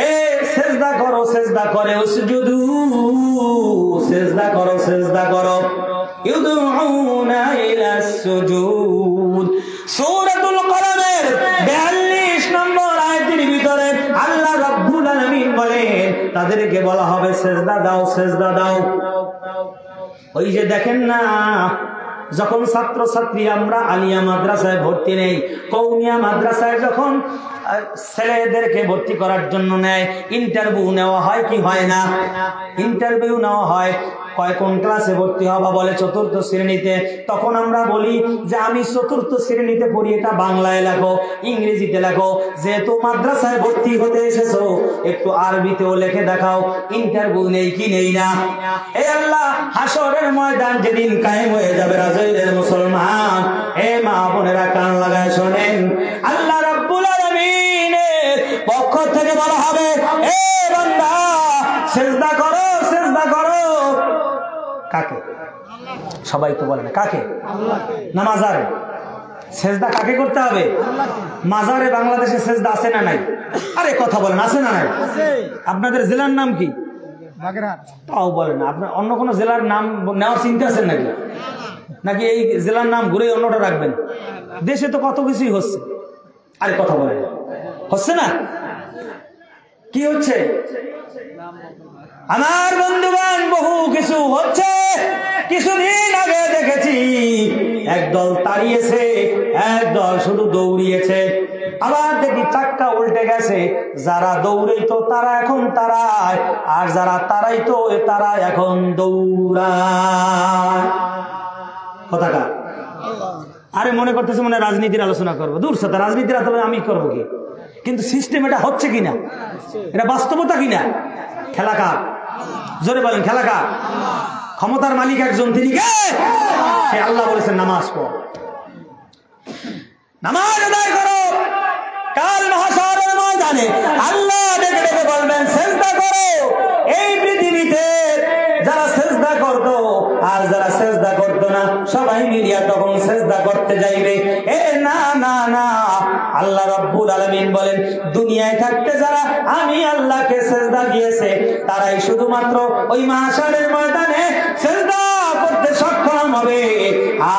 এ সিজদা করো, সিজদা করে, উসজুদু, সিজদা করো, সিজদা করো, ইউদউনা ইলাস সুজুদ। সূরাতুল কলমের 42 নম্বর আয়াতের ভিতরে আল্লাহ রাব্বুল আলামিন বলেন, তাদেরকে বলা হবে সিজদা দাও, সিজদা দাও। ওই যে দেখেন না, যখন ছাত্র ছাত্রী আমরা আলিয়া মাদ্রাসায় ভর্তি নেই, কওমিয়া মাদ্রাসায় যখন ছেলেদেরকে ভর্তি করার জন্য নেয়, ইন্টারভিউ নেওয়া হয় কি হয় না? ইন্টারভিউ নেওয়া হয়। কয় কোন ক্লাসে ভর্তি হবা? বলে চতুর্থ শ্রেণীতে। তখন আমরা বলি যে আমি চতুর্থ শ্রেণীতে পড়ি, এটা বাংলায় লেখো, ইংরেজিতে লেখো। যেহেতু মাদ্রাসায় ভর্তি হতে এসেছো, একটু আরবিতেও লিখে দেখাও। ইন্টারভিউ নেই কি নেই না? এ আল্লাহ, হাসরের ময়দান যেদিন কায়েম হয়ে যাবে, রাজৈরের মুসলমান, এ মা বোনেরা কান লাগায় শোনেন, আল্লাহ রাব্বুল আলামিনের পক্ষ থেকে বলা হবে, এ বান্দা সিজদা করো, সিজদা করো। কাকে? সবাই তো বলে না, কাকে? না মাজারে। সেজদা কাকে করতে হবে? মাজারে। বাংলাদেশে সেজদা আছে না নাই? আরে কথা বলেন, আছে না নাই? আপনাদের জেলার নাম কি? তাও বলেন না। আপনার অন্য কোনো জেলার নাম নেওয়ার চিন্তা আছেন নাকি? নাকি এই জেলার নাম ঘুরে অন্যটা রাখবেন? দেশে তো কত কিছুই হচ্ছে। আরে কথা বলেন, হচ্ছে না? কি হচ্ছে? আমার বন্ধুগণ, বহু কিছু হচ্ছে। কিছুদিন আগে দেখেছি একদল তাড়িয়েছে, একদল শুধু দৌড়িয়েছে। আবার দেখি চাক্কা উল্টে গেছে, যারা দৌড়াইতো তারা এখন তারায়, আর যারা তারাইতো তারা এখন দৌড়ায়। কথাটা আরে মনে করতেছে মনে রাজনীতির আলোচনা করবো। দূর সাথে রাজনীতির আলোচনা আমি করবো কি? কিন্তু সিস্টেম এটা হচ্ছে কিনা, এটা বাস্তবতা কিনা? খেলা কার? জোরে বলেন, খেলা কার? ক্ষমতার মালিক একজন, তিনি কে? সে আল্লাহ বলেছেন নামাজ পড়, নামাজ আদায় করো। কাল মাহশারের ময়দানে আল্লাহ ডেকে ডেকে বলবেন সিজদা করো। এই পৃথিবীতে যারা সিজদা করতো আর যারা সেজদা করতো না সবাই মিলিয়া তখন সেজদা করতে যাইবে। না না না, আল্লাহ রাব্বুল আলামিন বলেন দুনিয়ায় থাকতে যারা আমি আল্লাহকে সেজদা দিয়েছে তারাই শুধুমাত্র ওই মাহশারের ময়দানে সেজদা করতে সক্ষম হবে।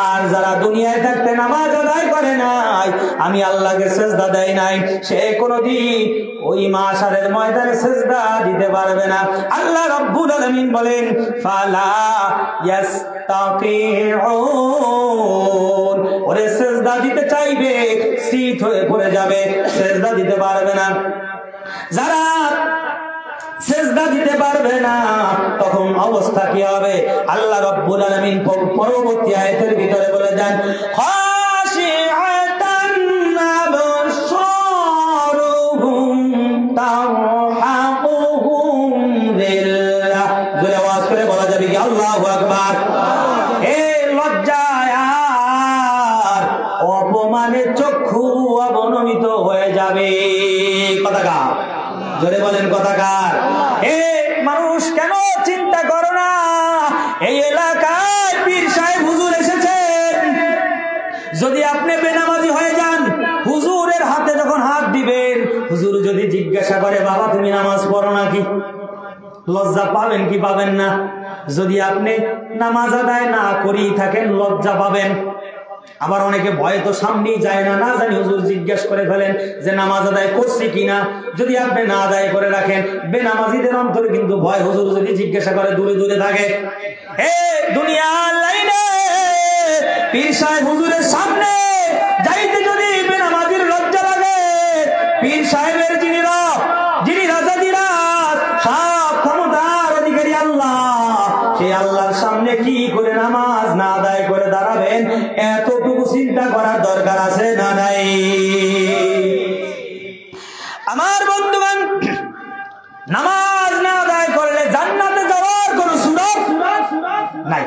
আর যারা দুনিয়ায় থাকতে নামাজ আদায় করে নাই, আমি আল্লাহকে সেজদা দেয় নাই, সে কোনদিন ওই মাহশারের ময়দানে সেজদা দিতে পারবে না। আল্লাহ রাব্বুল আলামিন বলেন ফালা ইয়াস্তাতিউন, ওরে সেজদা দিতে চাইবে শীত হয়ে পড়ে যাবে, সেজদা দিতে পারবে না। যারা সেজদা দিতে পারবে না তখন অবস্থা কি হবে? আল্লাহ রাব্বুল আলামিন পরবর্তী আয়াতের ভিতরে বলে দেন খাশিআতান আবসারুহুম তারহাকুহুম যিল্লাহ। জোরে আওয়াজ করে বলা যাবে কি আল্লাহু আকবার। লজ্জায় আর অপমানে চক্ষু অবনমিত হয়ে যাবে। কথাকার জোরে বলেন কথাকার। মানুষ কেন চিন্তা করো না, এই এলাকায় পীর সাহেব হুজুর এসেছেন, যদি আপনি বেনামাজি হয়ে যান হুজুরের হাতে যখন হাত দিবেন, হুজুর যদি জিজ্ঞাসা করে বাবা তুমি নামাজ পড়ো নাকি, লজ্জা পাবেন কি পাবেন না? যদি আপনি নামাজ আদায় না করি থাকেন লজ্জা পাবেন। আবার অনেকে ভয়ে তো সামনেই যায় না, না জানি হুজুর জিজ্ঞাসা করে ফেলেন যে নামাজ আদায় করছি কিনা। যদি আপনি না আদায় করে রাখেন, বেনামাজিদের অন্তরে কিন্তু ভয়, হুজুর যদি জিজ্ঞাসা করে দূরে দূরে থাকে। দুনিয়ার লাইনে পীর সাহেব হুজুরের সামনে যাইতে যদি বেনামাজির লজ্জা লাগে, পীর সাহেবের যিনি রব, যিনি রাজাদিরাজ, সব ক্ষমতার অধিকারী আল্লাহ, সেই আল্লাহর সামনে কি করে নামাজ না আদায় করে দাঁড়াবেন, এতটুকু চিন্তা করার দরকার আছে না নাই? আমার বন্ধুগণ, নামাজ না আদায় করলে জান্নাতে যাওয়ার কোনো সুযোগ নাই।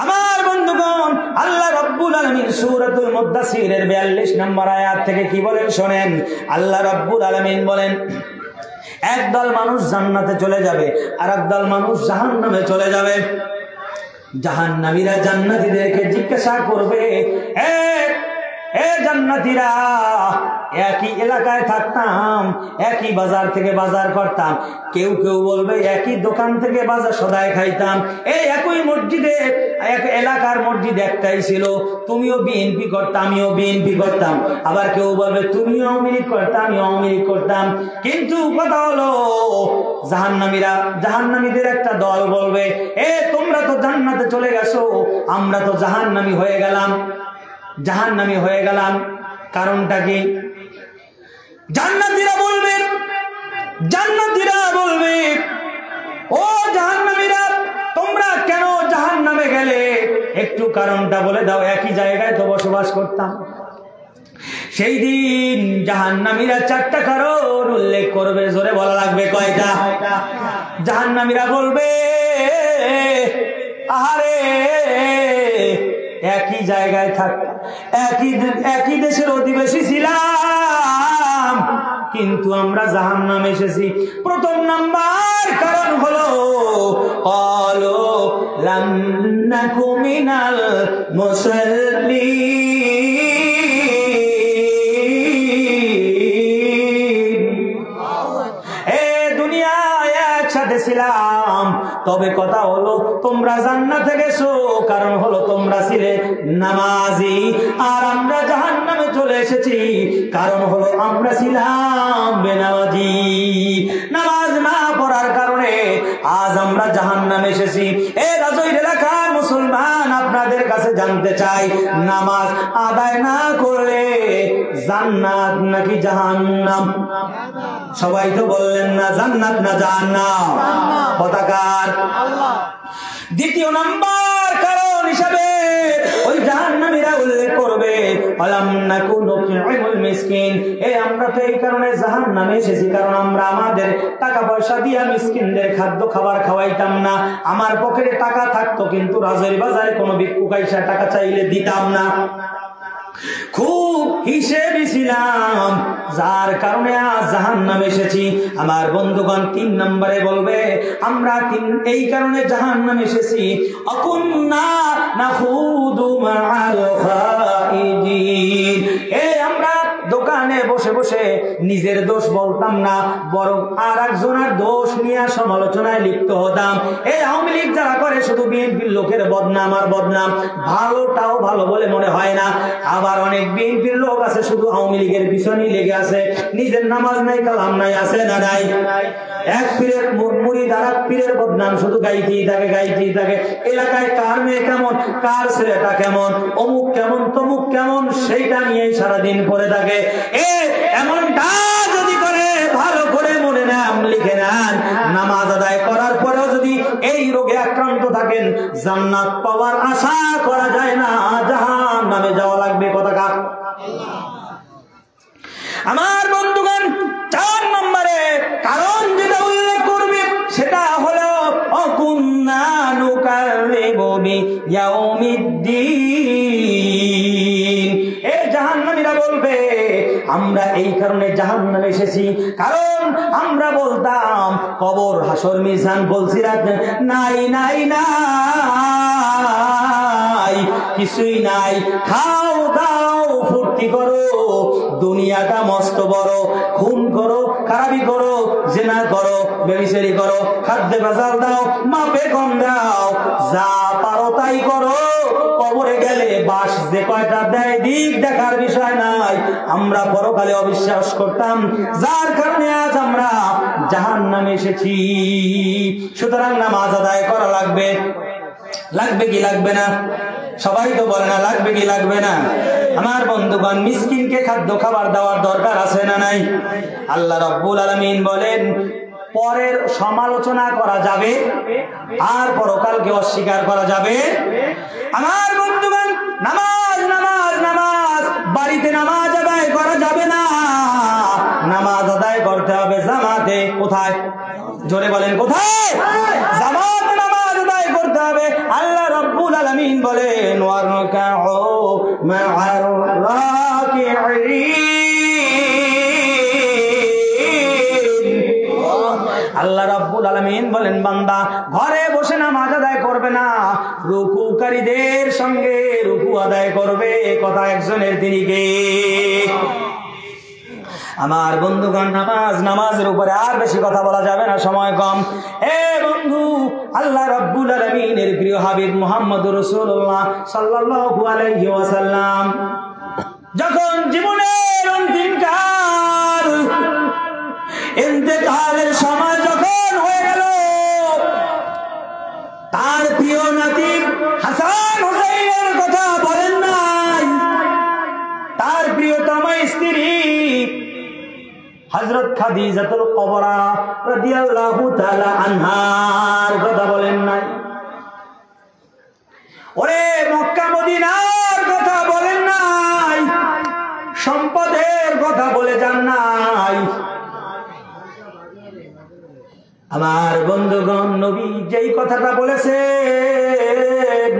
আমার বন্ধুগণ, আল্লাহ রাব্বুল আলামিন সূরাতুল মুদ্দাসসিরের 42 নম্বর আয়াত থেকে কি বলেন শোনেন। আল্লাহ রাব্বুল আলামিন বলেন একদল মানুষ জান্নাতে চলে যাবে আর একদল মানুষ জাহান্নামে চলে যাবে। জাহান্নামীরা জান্নাতীদেরকে জিজ্ঞাসা করবে, জান্নাতীরা একই এলাকায় থাকতাম, একই বাজার থেকে বাজার করতাম, কেউ কেউ বলবে একই দোকান থেকে বাজার সদাই খাইতাম, এই একই মসজিদে এক এলাকার মসজিদ একটাই ছিল, তুমিও বিএনপি করতাম আমিও বিএনপি করতাম। আবার কেউ বলবে তুমিও আওয়ামী লীগ করতাম আমিও আওয়ামী লীগ করতাম। কিন্তু কথা হলো জাহান্নামীদের একটা দল বলবে তোমরা তো জান্নাতে চলে গেছো, আমরা তো জাহান্নামী হয়ে গেলাম। জাহান্নামী হয়ে গেলাম কারণটা কি? জান্নাতীরা বলবে ও জাহান্নামীরা তোমরা কেন জাহান্নামে গেলে, একটু কারণটা বলে দাও, একই জায়গায় তো বসবাস করতাম। সেই দিন জাহান্নামীরা 4টা কারণ উল্লেখ করবে, জোরে বলা লাগবে কয়টা? জাহান্নামীরা বলবে আহারে একই জায়গায় থাকতাম, একই দেশের অধিবাসী ছিলাম, কিন্তু আমরা জাহান্নামে এসেছি। প্রথম নাম্বার কারণ হলো ক্বালু লাম নাকু মিনাল মুসাল্লিন। দুনিয়ায় একসাথে ছিলাম, তবে কথা হলো তোমরা জান্নাতে গেছো, কারণ হলো তোমরা ছিলে নামাজি, আর আমরা জাহান্নামে চলে এসেছি, কারণ হলো আমরা ছিলাম বেনামাজি। নামাজ না পড়ার কারণে আজ আমরা জাহান্নামে এসেছি। রাজৈর এলাকার মুসলমান, আপনাদের কাছে জানতে চাই, নামাজ আদায় না করলে জান্নাত নাকি জাহান্নাম? সবাই তো বললেন না জান্নাত না জাহান্নাম? কথাকার। দ্বিতীয় নাম্বার কারণ হিসাবে ওই জাহান্নামীরা উল্লেখ করবে আলাম নাকু নুতঈমুল মিসকিন, আমরা তো এই কারণে জাহান্নামে এসেছি কারণ আমরা আমাদের টাকা পয়সা দিয়ে মিসকিনদের খাদ্য খাবার খাওয়াইতাম না। আমার পকেটে টাকা থাকতো কিন্তু রাজের বাজারে কোনো ভিক্ষুক আইসা টাকা চাইলে দিতাম না। খুব হিসেবই ছিলাম, যার কারণে আজ জাহান্নামে এসেছি। আমার বন্ধুগণ 3 নম্বরে বলবে আমরা এই কারণে জাহান্নামে এসেছি, আকুন্না নাখুদু মাআল খাইদিন। আমরা দোকানে বসে বসে নিজের দোষ বলতাম না, বরং আর একজনের দোষ নিয়ে সমালোচনায় লিপ্ত হতাম। এই আওয়ামী লীগ যারা করে শুধু বিএনপির লোকের বদনাম আর বদনাম, ভালোটাও ভালো বলে মনে হয় না। আবার অনেক বিএনপির লোক আছে শুধু আওয়ামী লীগের পিছনে লেগে আছে, নিজের নামাজ নাই কালাম নাই, আছে না নাই? এক পীরের মুরিদ আর এক পীরের বদনাম শুধু গাইতেই থাকে। এলাকায় কার মেয়ে কেমন, কার ছেলেটা কেমন, অমুক কেমন তমুক কেমন, সেইটা নিয়েই সারাদিন পড়ে থাকে। এমনটা যদি করে ভালো করে মনে নেন, লিখে নেন, নামাজ আদায় করার পরেও যদি এই রোগে আক্রান্ত থাকেন, জান্নাত পাওয়ার আশা করা যায় না, জাহান্নামে যাওয়া লাগবে। কথা কার? আমার বন্ধুগণ 4 নম্বরে কারণ যেটা উল্লেখ করবে সেটা হলো অকুন্না নুকাযযিবু বিয়াউমিদ্দিন। এই জাহান্নামীরা বলবে আমরা এই কারণে জাহান্নামে এসেছি, কারণ আমরা বলতাম কবর হাসর মিজান বলছি নাই নাই নাই, কিছুই নাই, খাও দাও ফুর্তি করো, দুনিয়াটা মস্ত বড়, খুন করো, খারাপি করো, জিনা করো, বেবিচারি করো, খাদ্যে ভেজাল দাও, মাপে কম দাও, যা পারো তাই করো, কবরে গেলে বাস যে কয়টা দেয় দিক দেখার বিষয় নাই। আমরা পরকালে অবিশ্বাস করতাম, যার কারণে আজ আমরা জাহান্নামে এসেছি। সুতরাং নামাজ আদায় করা লাগবে। লাগবে কি লাগবে না? সবাই তো বলে না লাগবে কি লাগবে না? আমার বন্ধুগণ মিসকিনকে খাদ্য খাবার দেওয়ার দরকার আছে না নাই? আল্লাহ রাব্বুল আলামিন বলেন পরের সমালোচনা করা যাবে আর পরকালকে অস্বীকার করা যাবে। আমার বন্ধুগণ নামাজ নামাজ নামাজ, বাড়িতে নামাজ আদায় করা যাবে না, নামাজ আদায় করতে হবে জামাতে। কোথায়? জোরে বলেন কোথায়? জামাতে নামাজ আদায় করতে হবে। আল্লাহ রাব্বুল আলামিন বলেন ওয়ারকাউ মা'আর রাকিঈন। আল্লাহ রাব্বুল আলামিন বলেন বান্দা ঘরে বসে নামাজ আদায় করবে না, রুকুকারীদের সঙ্গে রুকু আদায় করবে। কথা একজনের, তিনি কে? আমার বন্ধুগণ নামাজের উপরে আর বেশি কথা বলা যাবে না, সময় কম। বন্ধু আল্লাহ রাব্বুল আলামিনের প্রিয় হাবিব মুহাম্মদুর রাসূলুল্লাহ সাল্লাল্লাহু আলাইহি ওয়াসাল্লাম যখন জীবনের অন্তিম কাল, ইন্তেকালের সময় যখন হয়ে গেল, তার প্রিয় নাতি হাসান হুসাইনের কথা বলেন নাই, তার প্রিয়তম স্ত্রী হযরত খাদিজাতুল কুবরা রাদিয়াল্লাহু তাআলা আনহার কথা বলেন নাই, ওরে মক্কা মদিনার কথা বলেন নাই, সম্পদের কথা বলে যান নাই। আমার বন্ধুগণ নবী যেই কথাটা বলেছেন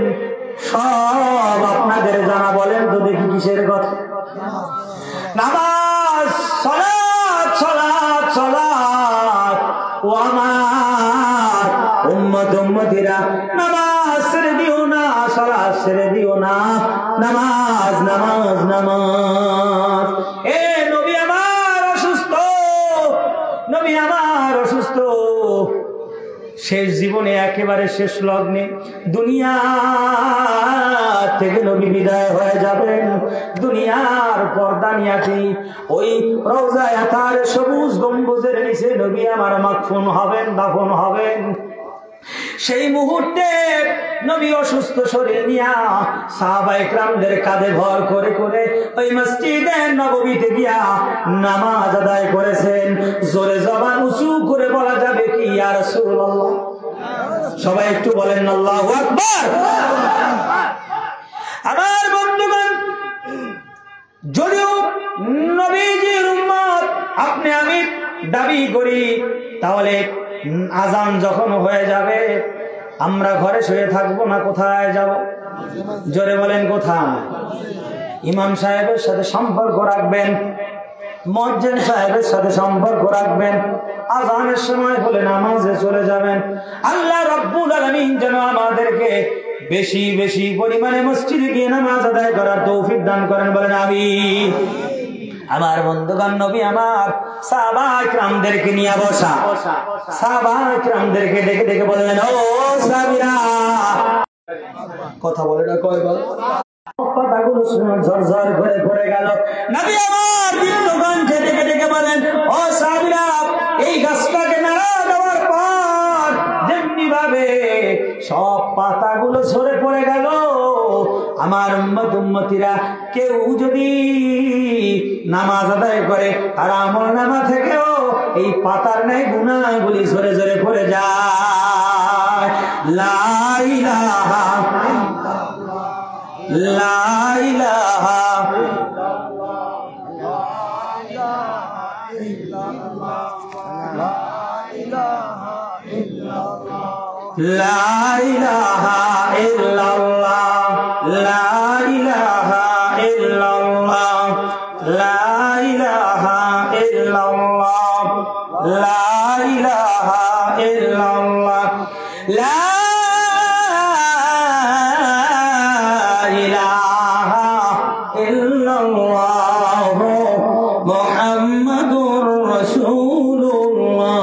সব আপনাদের জানা। বলেন তো দেখি কিসের কথা? নামাজ, সালাত সালাত সালাত। ও আমার উম্মত উম্মতিরা নামাজ ছেড়ে দিও না, সালাত ছেড়ে দিও না, নামাজ নামাজ নামাজ। নবী আমার অসুস্থ, নবী আমার অসুস্থ, শেষ জীবনে একেবারে শেষ লগ্নে দুনিয়া থেকে নবী বিদায় হয়ে যাবেন। দুনিয়ার পর্দা নিয়াতে ওই রওজায়ে আতারে সবুজ গম্বুজের নিচে নবী আমার মাকফুন হবেন, দাফন হবেন। সেই মুহূর্তে নবী অসুস্থ শরীর নিয়া সাহাবায়ে কেরামদের কাঁধে ভর করে করে ওই মসজিদে নববীতে গিয়া নামাজ আদায় করেছেন। জোরে জবান উঁচু করে বলা যাবে কি ইয়া রাসূলুল্লাহ? সবাই একটু বলেন আল্লাহু আকবার। আমার বন্ধুগণ যদিও নবীজির উম্মত আপনি আমি দাবি করি, তাহলে আজান যখন হয়ে যাবে আমরা ঘরে শুয়ে থাকবো না, কোথায় যাব? জোরে বলেন কোথায়? ইমাম সাহেবের সাথে সম্পর্ক রাখবেন, মুয়াজ্জিন সাহেবের সাথে সম্পর্ক রাখবেন, আযানের সময় হলে নামাজে চলে যাবেন। আল্লাহ রাব্বুল আলামিন যেন আমাদেরকে বেশি বেশি পরিমাণে মসজিদে গিয়ে নামাজ আদায় করার তৌফিক দান করেন, বলেন আমিন। আমার বন্ধুগণ, নবী আমার সাহাবায়ে কিরামদেরকে নিয়ে বসা, সাহাবায়ে কিরামদেরকে ডেকে ডেকে বললেন, ও সাহাবীরা, কথা বলে না কয় বল, পাতাগুলো ঝরঝর করে পড়ে গেল। নবী আমার বিন্দুগঞ্জে ডেকে ডেকে বলেন, ও সাহাবীরা, এই গাছটাকে নাড়া দেওয়ার পর যেমনি ভাবে সব পাতাগুলো ঝরে পড়ে গেল, আমার উম্মত উম্মতিরা কেউ যদি নামাজ আদায় করে আর আমলনামা থেকেও এই পাতার ন্যায় গুনাহগুলি ঝরে ঝরে পড়ে যায়। লা ইলাহা লা ইলাহা লা ইলাহা ইল্লাল্লাহ, লা ইলাহা ইল্লাল্লাহ, লা ইলাহা ইল্লাল্লাহ, লা ইলাহা ইল্লাল্লাহ, লা ইলাহা ইল্লাল্লাহ মুহাম্মাদুর রাসূলুল্লাহ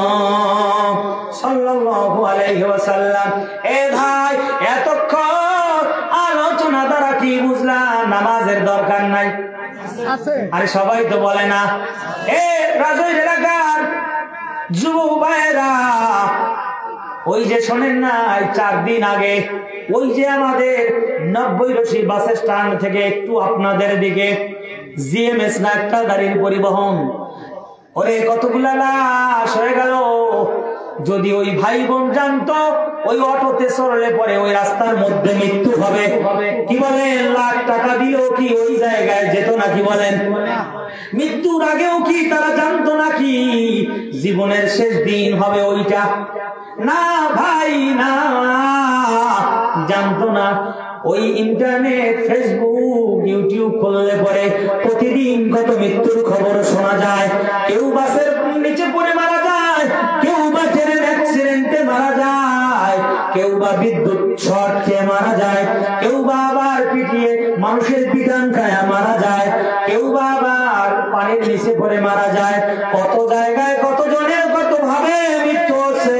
সাল্লাল্লাহু আলাইহি ওয়াসাল্লাম। এ ভাই, এতক্ষণ আলোচনা দ্বারা কি বুঝলাম? নামাজের দরকার নাই। আরে সবাই তো বলে না। এ রাজৈর এলাকার যুবক ভাইরা, ওই যে শোনেন না, 4 দিন আগে ওই যে আমাদের 90 রশি বাস স্ট্যান্ড থেকে একটু আপনাদের দিকে জিএমএস না একটা গাড়ির পরিবহন, ওরে কতগুলা লাশ হয়ে গেল। যদি ওই ভাই বোন জানতো ওই অটোতে চললে পরে ওই রাস্তার মধ্যে মৃত্যু হবে, কি বলেন, লাখ টাকা দিলেও কি ওই জায়গায় যেত নাকি? বলেন, মৃত্যুর আগেও কি তারা জানতো নাকি জীবনের শেষ দিন হবে ওইটা? না ভাই, না, জানতো না। ওই ইন্টারনেট, ফেসবুক, ইউটিউব খুললে পরে প্রতিদিন কত মৃত্যুর খবর শোনা যায়। কেউ বাসের নিচে পড়ে মারা যায়, কেউ বা ট্রেনের অ্যাক্সিডেন্টে মারা যায়, কেউ বা বিদ্যুৎ শর্ট খেয়ে মারা যায়, কেউ বা আবার পিটিয়ে মানুষের পিটান খায় মারা যায়, কেউ বা আবার পানির নিচে পড়ে মারা যায়। কত জায়গায় কত জনের কত ভাবে মৃত্যু হচ্ছে,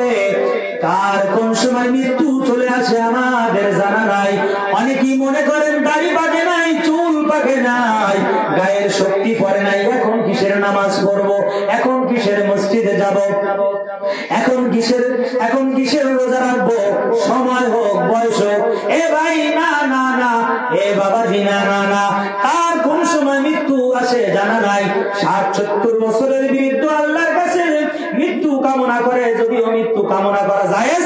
কার কোন সময় মৃত্যু চলে আসে আমাদের জানা নাই। অনেকেই মনে করেন দাড়ি পাকে নাই, চুল পাকে নাই, গায়ের শক্তি পড়ে নাই, এখন কিসের নামাজ পড়বো, এখন কিসের মসজিদে যাব, এখন কিসের রোজা রাখবো, সময় হোক, বয়স হোক। এ ভাই, না না না, এ বাবাজি, না না না, কার কোন সময় মৃত্যু আসে জানা নাই। 60-70 বছরের বৃদ্ধ আল্লাহর কাছে মৃত্যু কামনা করে, যদিও মৃত্যু কামনা করা জায়েজ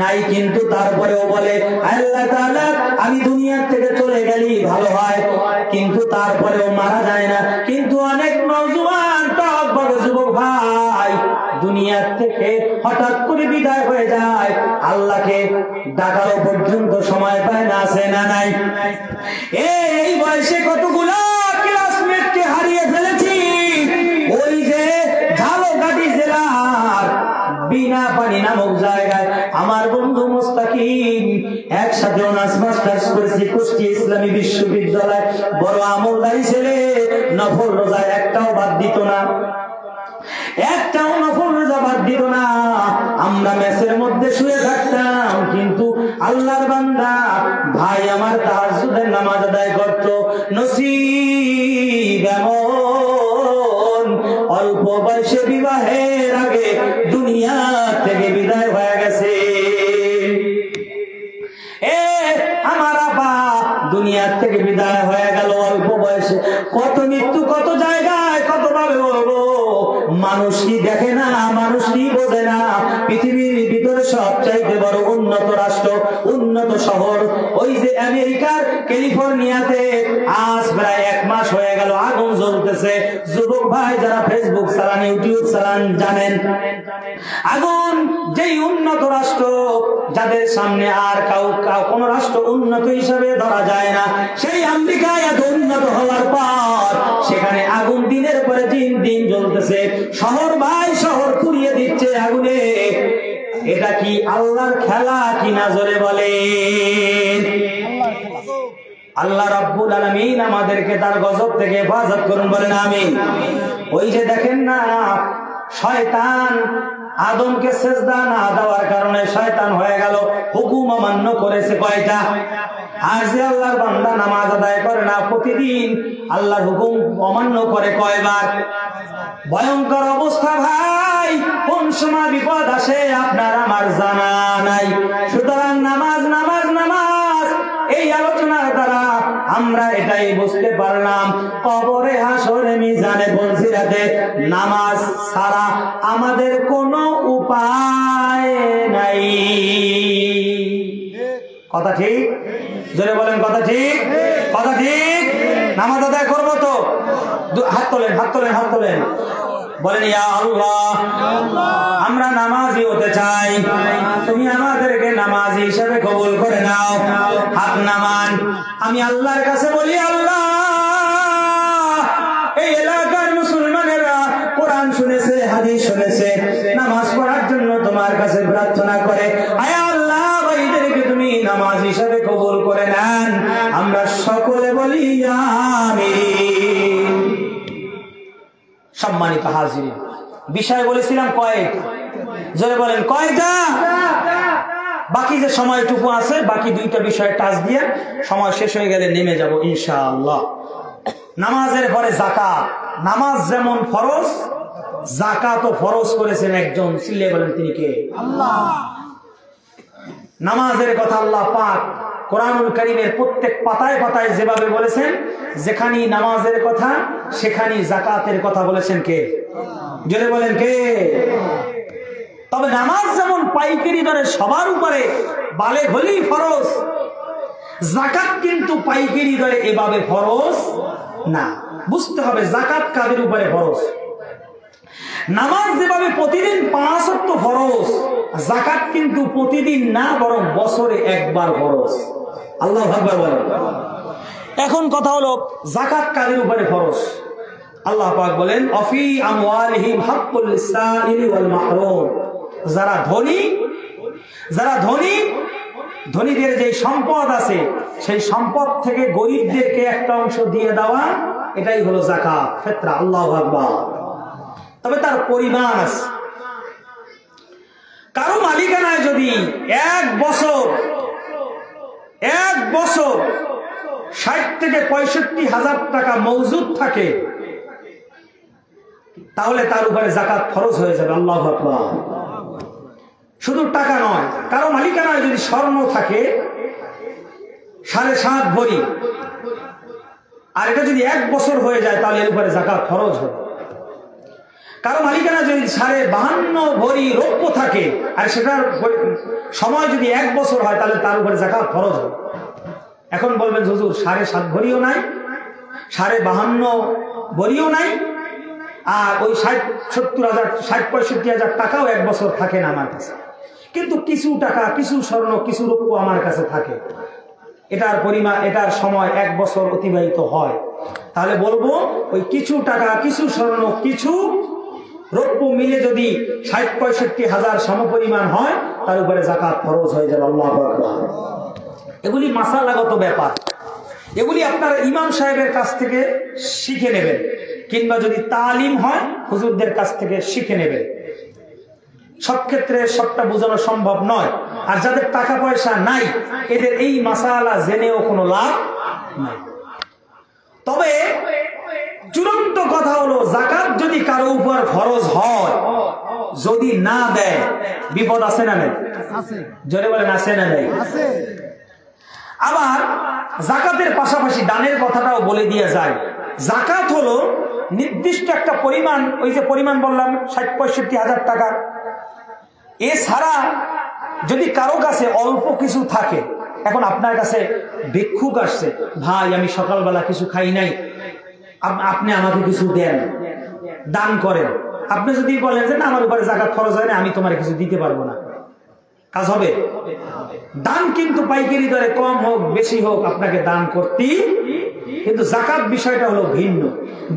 নাই, কিন্তু তারপরেও বলে আল্লাহ তাআলা আমি দুনিয়া থেকে চলে গেলি ভালো হয়, কিন্তু তারপরেও মারা যায় না। কিন্তু অনেক নওজোয়ান টকবগ যুবক ভাই দুনিয়া থেকে হঠাৎ করে বিদায় হয়ে যায়, আল্লাহকে ডাকারও পর্যন্ত সময় পায় না, আছে না নাই? এই বয়সে কতগুলো ক্লাসমেটকে হারিয়ে ফেলেছি। ওই যে ঝালকাঠি জেলার বিনা পানি নামক জায়গায় আমার বন্ধু মুস্তাকিম একসাথে অনার্স মাস্টার্স করেছি কুষ্টিয়া ইসলামী বিশ্ববিদ্যালয়, বড় আমলদারি ছেলে, নফল রোজা একটাও বাদ দিত না, একটাও নফল রোজা বাদ দিত না। আমরা মেসের মধ্যে শুয়ে থাকতাম, কিন্তু আল্লাহর বান্দা ভাই আমার তাহাজ্জুদের নামাজ আদায় করত। নসিব এমন অল্প বয়সে বিবাহের আগে দুনিয়া থেকে বিদায় হয়ে গেছে। আমার আপা দুনিয়া থেকে বিদায় হয়ে গেল অল্প বয়সে। কত মৃত্যু, কত জায়গায়, কত ভাবে বলবো, মানুষ কি দেখে না, মানুষ কি বোঝে না। পৃথিবীর ভিতরে সবচাইতে বড় উন্নত রাষ্ট্র, উন্নত শহর ওই যে আমেরিকার ক্যালিফোর্নিয়াতে আজ প্রায় 1 মাস হয়ে গেল আগুন জ্বলতেছে। যুবক ভাই যারা ফেসবুক চালান, ইউটিউব চালান, জানেন আগুন যেই উন্নত রাষ্ট্র যাদের সামনে আর কোন রাষ্ট্র উন্নত হিসাবে ধরা যায় না, সেই আমেরিকা এত উন্নত হওয়ার পর সেখানে আগুন দিনের পরে দিন জ্বলতেছে। শহর ভাই শহর পুড়িয়ে দিচ্ছে আগুনে। এটা কি আল্লাহর খেলা কিনা জোরে বলেন? আল্লাহ রাব্বুল আলামিন আমাদেরকে তার গজব থেকে হেফাজত করুন, বলেন আমিন। ওই যে দেখেন না, শয়তান আদমকে সিজদা না দেওয়ার কারণে শয়তান হয়ে গেল, হুকুম অমান্য করেছে কয়টা? আর যে আল্লাহর বান্দা নামাজ আদায় করে না, প্রতিদিন আল্লাহর হুকুম অমান্য করে কয়বার? ভয়ঙ্কর অবস্থা ভাই, কোন সময় বিপদ আসে আপনার আমার জানা নাই। সুতরাং নামাজ নামাজ নামাজ, এই আলোচনার দ্বারা আমরা এটাই বুঝতে পারলাম, কবরে হাসরে মিজানে বলছিলাতে নামাজ ছাড়া আমাদের কোনো উপায় নাই। কথা ঠিক? জোরে বলেন কথা ঠিক? কথা ঠিক? নামাজ আদায় করবো তো? হাত তোলেন, হাত তোলেন, হাত তোলেন, বলেন ইয়া আল্লাহ, আমরা নামাজি হতে চাই, তুমি আমাদেরকে নামাজি হিসেবে কবুল করে নাও। হাত নামান, আমি আল্লাহর কাছে বলি, আল্লাহ এই এলাকার মুসলমানেরা কোরআন শুনেছে, হাদিস শুনেছে, নামাজ পড়ার জন্য তোমার কাছে প্রার্থনা করে, আয় আল্লাহ ভাইদেরকে তুমি নামাজ হিসেবে কবুল করে নেন। আমরা সকলে বলি আমিন। সম্মানিত হাজির, বিষয় বলেছিলাম কয়েক, জোরে বলেন কয়টা? বাকি যে সময়টুকু আছে, বাকি দুইটা বিষয় টাচ দিয়ে সময় শেষ হয়ে গেলে নেমে যাব ইনশাআল্লাহ। নামাজের পরে যাকাত, নামাজ যেমন ফরজ, যাকাতও ফরজ করেছেন একজন, চিল্লিয়ে বলেন তিনি কে? আল্লাহ। নামাজের কথা আল্লাহ পাক কোরআনুল কারীমের প্রত্যেক পাতায় পাতায় যেভাবে বলেছেন, যেখানে নামাজের কথা সেখানে যাকাতের কথা বলেছেন কে? জোরে বলেন কে? তবে নামাজ যেমন পাইকারি দরে সবার উপরে বালেগ হলেই ফরজ, যাকাত কিন্তু পাইকারি দরে এভাবে ফরজ না। বুঝতে হবে যাকাত কাদের উপরে ফরজ। নামাজ যেভাবে প্রতিদিন 5 ওয়াক্ত ফরজ, যাকাত কিন্তু প্রতিদিন না, বরং বছরে একবার ফরজ। আল্লাহু আকবার বলেন। এখন কথা হলো যাকাত কাদের উপরে ফরজ? আল্লাহ পাক বলেন, অফি আমওয়ালিহিম হাক্কুল লিসাইলি ওয়াল মাহরুম। যারা ধনী, ধনীদের যে সম্পদ আছে সেই সম্পদ থেকে গরিবদেরকে একটা অংশ দিয়ে দেওয়া, এটাই হলো যাকাত, ফিতরা। আল্লাহু আকবার। তবে তার পরিমাণ আছে। কারো মালিকানায় যদি এক বছর 60 থেকে 65,000 টাকা মওজুদ থাকে, তাহলে তার উপরে যাকাত ফরজ হয়ে যাবে। আল্লাহু আকবার। শুধু টাকা নয়, কারো মালিকানায় যদি স্বর্ণ থাকে 7.5 ভরি, আর এটা যদি 1 বছর হয়ে যায়, তাহলে এর উপরে যাকাত ফরজ হবে। কারো মালিকানা যদি 52 ভরি রৌপ্য থাকে, আর সেটার সময় যদি 1 বছর হয়, তাহলে তার উপরে যাকাত ফরজ হবে। এখন বলবেন হুজুর 7.5 ভরিও নাই, 52.5 ভরিও নাই, আর ওই 60-70,000 টাকাও 1 বছর থাকে না আমার কাছে, কিন্তু কিছু টাকা, কিছু স্বর্ণ, কিছু রৌপ্য আমার কাছে থাকে, এটার পরিমাণ, এটার সময় 1 বছর অতিবাহিত হয়, তাহলে বলবো ওই কিছু টাকা, কিছু স্বর্ণ, কিছু রৌপ্য মিলে যদি 60-65,000 সমপরিমাণ হয়, তার উপরে যাকাত ফরজ হয়ে যাবে। আল্লাহু আকবার। এগুলি মাসালাগত ব্যাপার, এগুলি আপনারা ইমাম সাহেবের কাছ থেকে শিখে নেবেন, কিংবা যদি তালিম হয় হুজুরদের কাছ থেকে শিখে নেবেন। সব ক্ষেত্রে সবটা বোঝানো সম্ভব নয়, আর যাদের টাকা পয়সা নাই এদের এই মাসালা জেনেও কোনো লাভ নাই। তবে চূড়ান্ত কথা হলো, যাকাত যদি কারো উপর ফরজ হয়, যদি না দেয় বিপদ আছে না নেই? জোরে বলেন আছে না নেই? আবার যাকাতের পাশাপাশি দানের কথাটাও বলে দিয়ে যায়। যাকাত হলো নির্দিষ্ট একটা পরিমাণ, ওই যে পরিমাণ বললাম 60-65,000 টাকা, এছাড়া যদি কারো কাছে অল্প কিছু থাকে, এখন আপনার কাছে ভিক্ষুক আসছে, ভাই আমি সকালবেলা কিছু খাই নাই, আপনি আমাকে কিছু দেন, দান করেন। আপনি যদি বলেন যে না আমার উপরে যাকাত খরচ হয় না, আমি তোমার কিছু দিতে পারবো না, কাজ হবে? দান কিন্তু পাইকারি দরে কম হোক বেশি হোক আপনাকে দান করতেই, কিন্তু যাকাত বিষয়টা হলো ভিন্ন।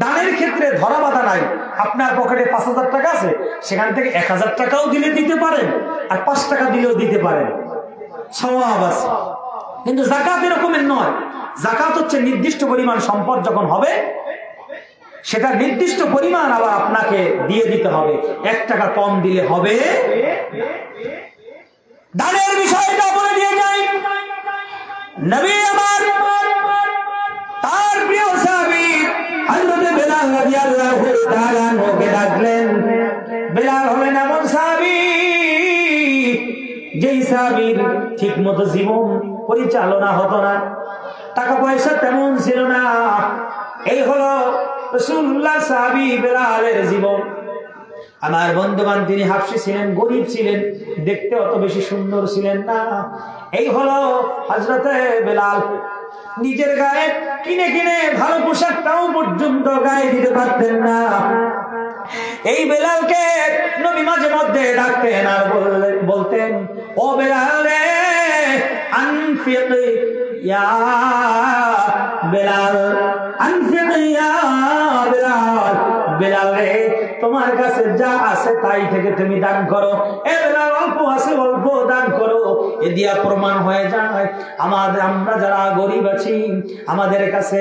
দানের ক্ষেত্রে ধরা বাঁধা নাই। আপনার পকেটে 5,000 টাকা আছে, সেখান থেকে 1,000 টাকাও দিলে দিতে পারেন, আর 5 টাকা দিলেও দিতে পারেন, সওয়াব আছে। কিন্তু যাকাত এরকমের নয়। যাকাত হচ্ছে নির্দিষ্ট পরিমাণ সম্পদ যখন হবে, সেটা নির্দিষ্ট পরিমাণ আবার আপনাকে দিয়ে দিতে হবে। 1 টাকা কম দিলে হবে। দানের বিষয়টা বলে দিয়ে যাই। নবী আমার তার প্রিয় সাহাবী হযরত বেলাল রাদিয়াল্লাহু তাআলা ওকে ডাকলেন। বেলাল হলেন এমন সাহাবী, যেই সাহাবীর ঠিক মতো জীবন পরিচালনা হতো না, টাকা পয়সা তেমন ছিল না। এই হলো রাসূলুল্লাহ সাহাবী বেলালের জীবন। আমার বন্ধুবান, তিনি হাফসি ছিলেন, গরিব ছিলেন, দেখতে অত বেশি সুন্দর ছিলেন না। এই হলো হযরতে বেলাল। নিজের গায়ে কিনে কিনে ভালো পোশাকটাও পর্যন্ত গায়ে দিতে পারতেন না। এই বেলালকে নবী মাঝে মধ্যে ডাকতেন আর বলতেন, ও বেলাল রে, আনফিক ইয়া বেলাল, আনফিক ইয়া বেলাল। বেলাল রে, তোমার কাছে যা আছে তাই থেকে তুমি দান করো। এ বেলাল, অল্প আছে অল্প দান করো। এ দিয়া প্রমাণ হয়ে যায় আমরা যারা গরিব আছি, আমাদের কাছে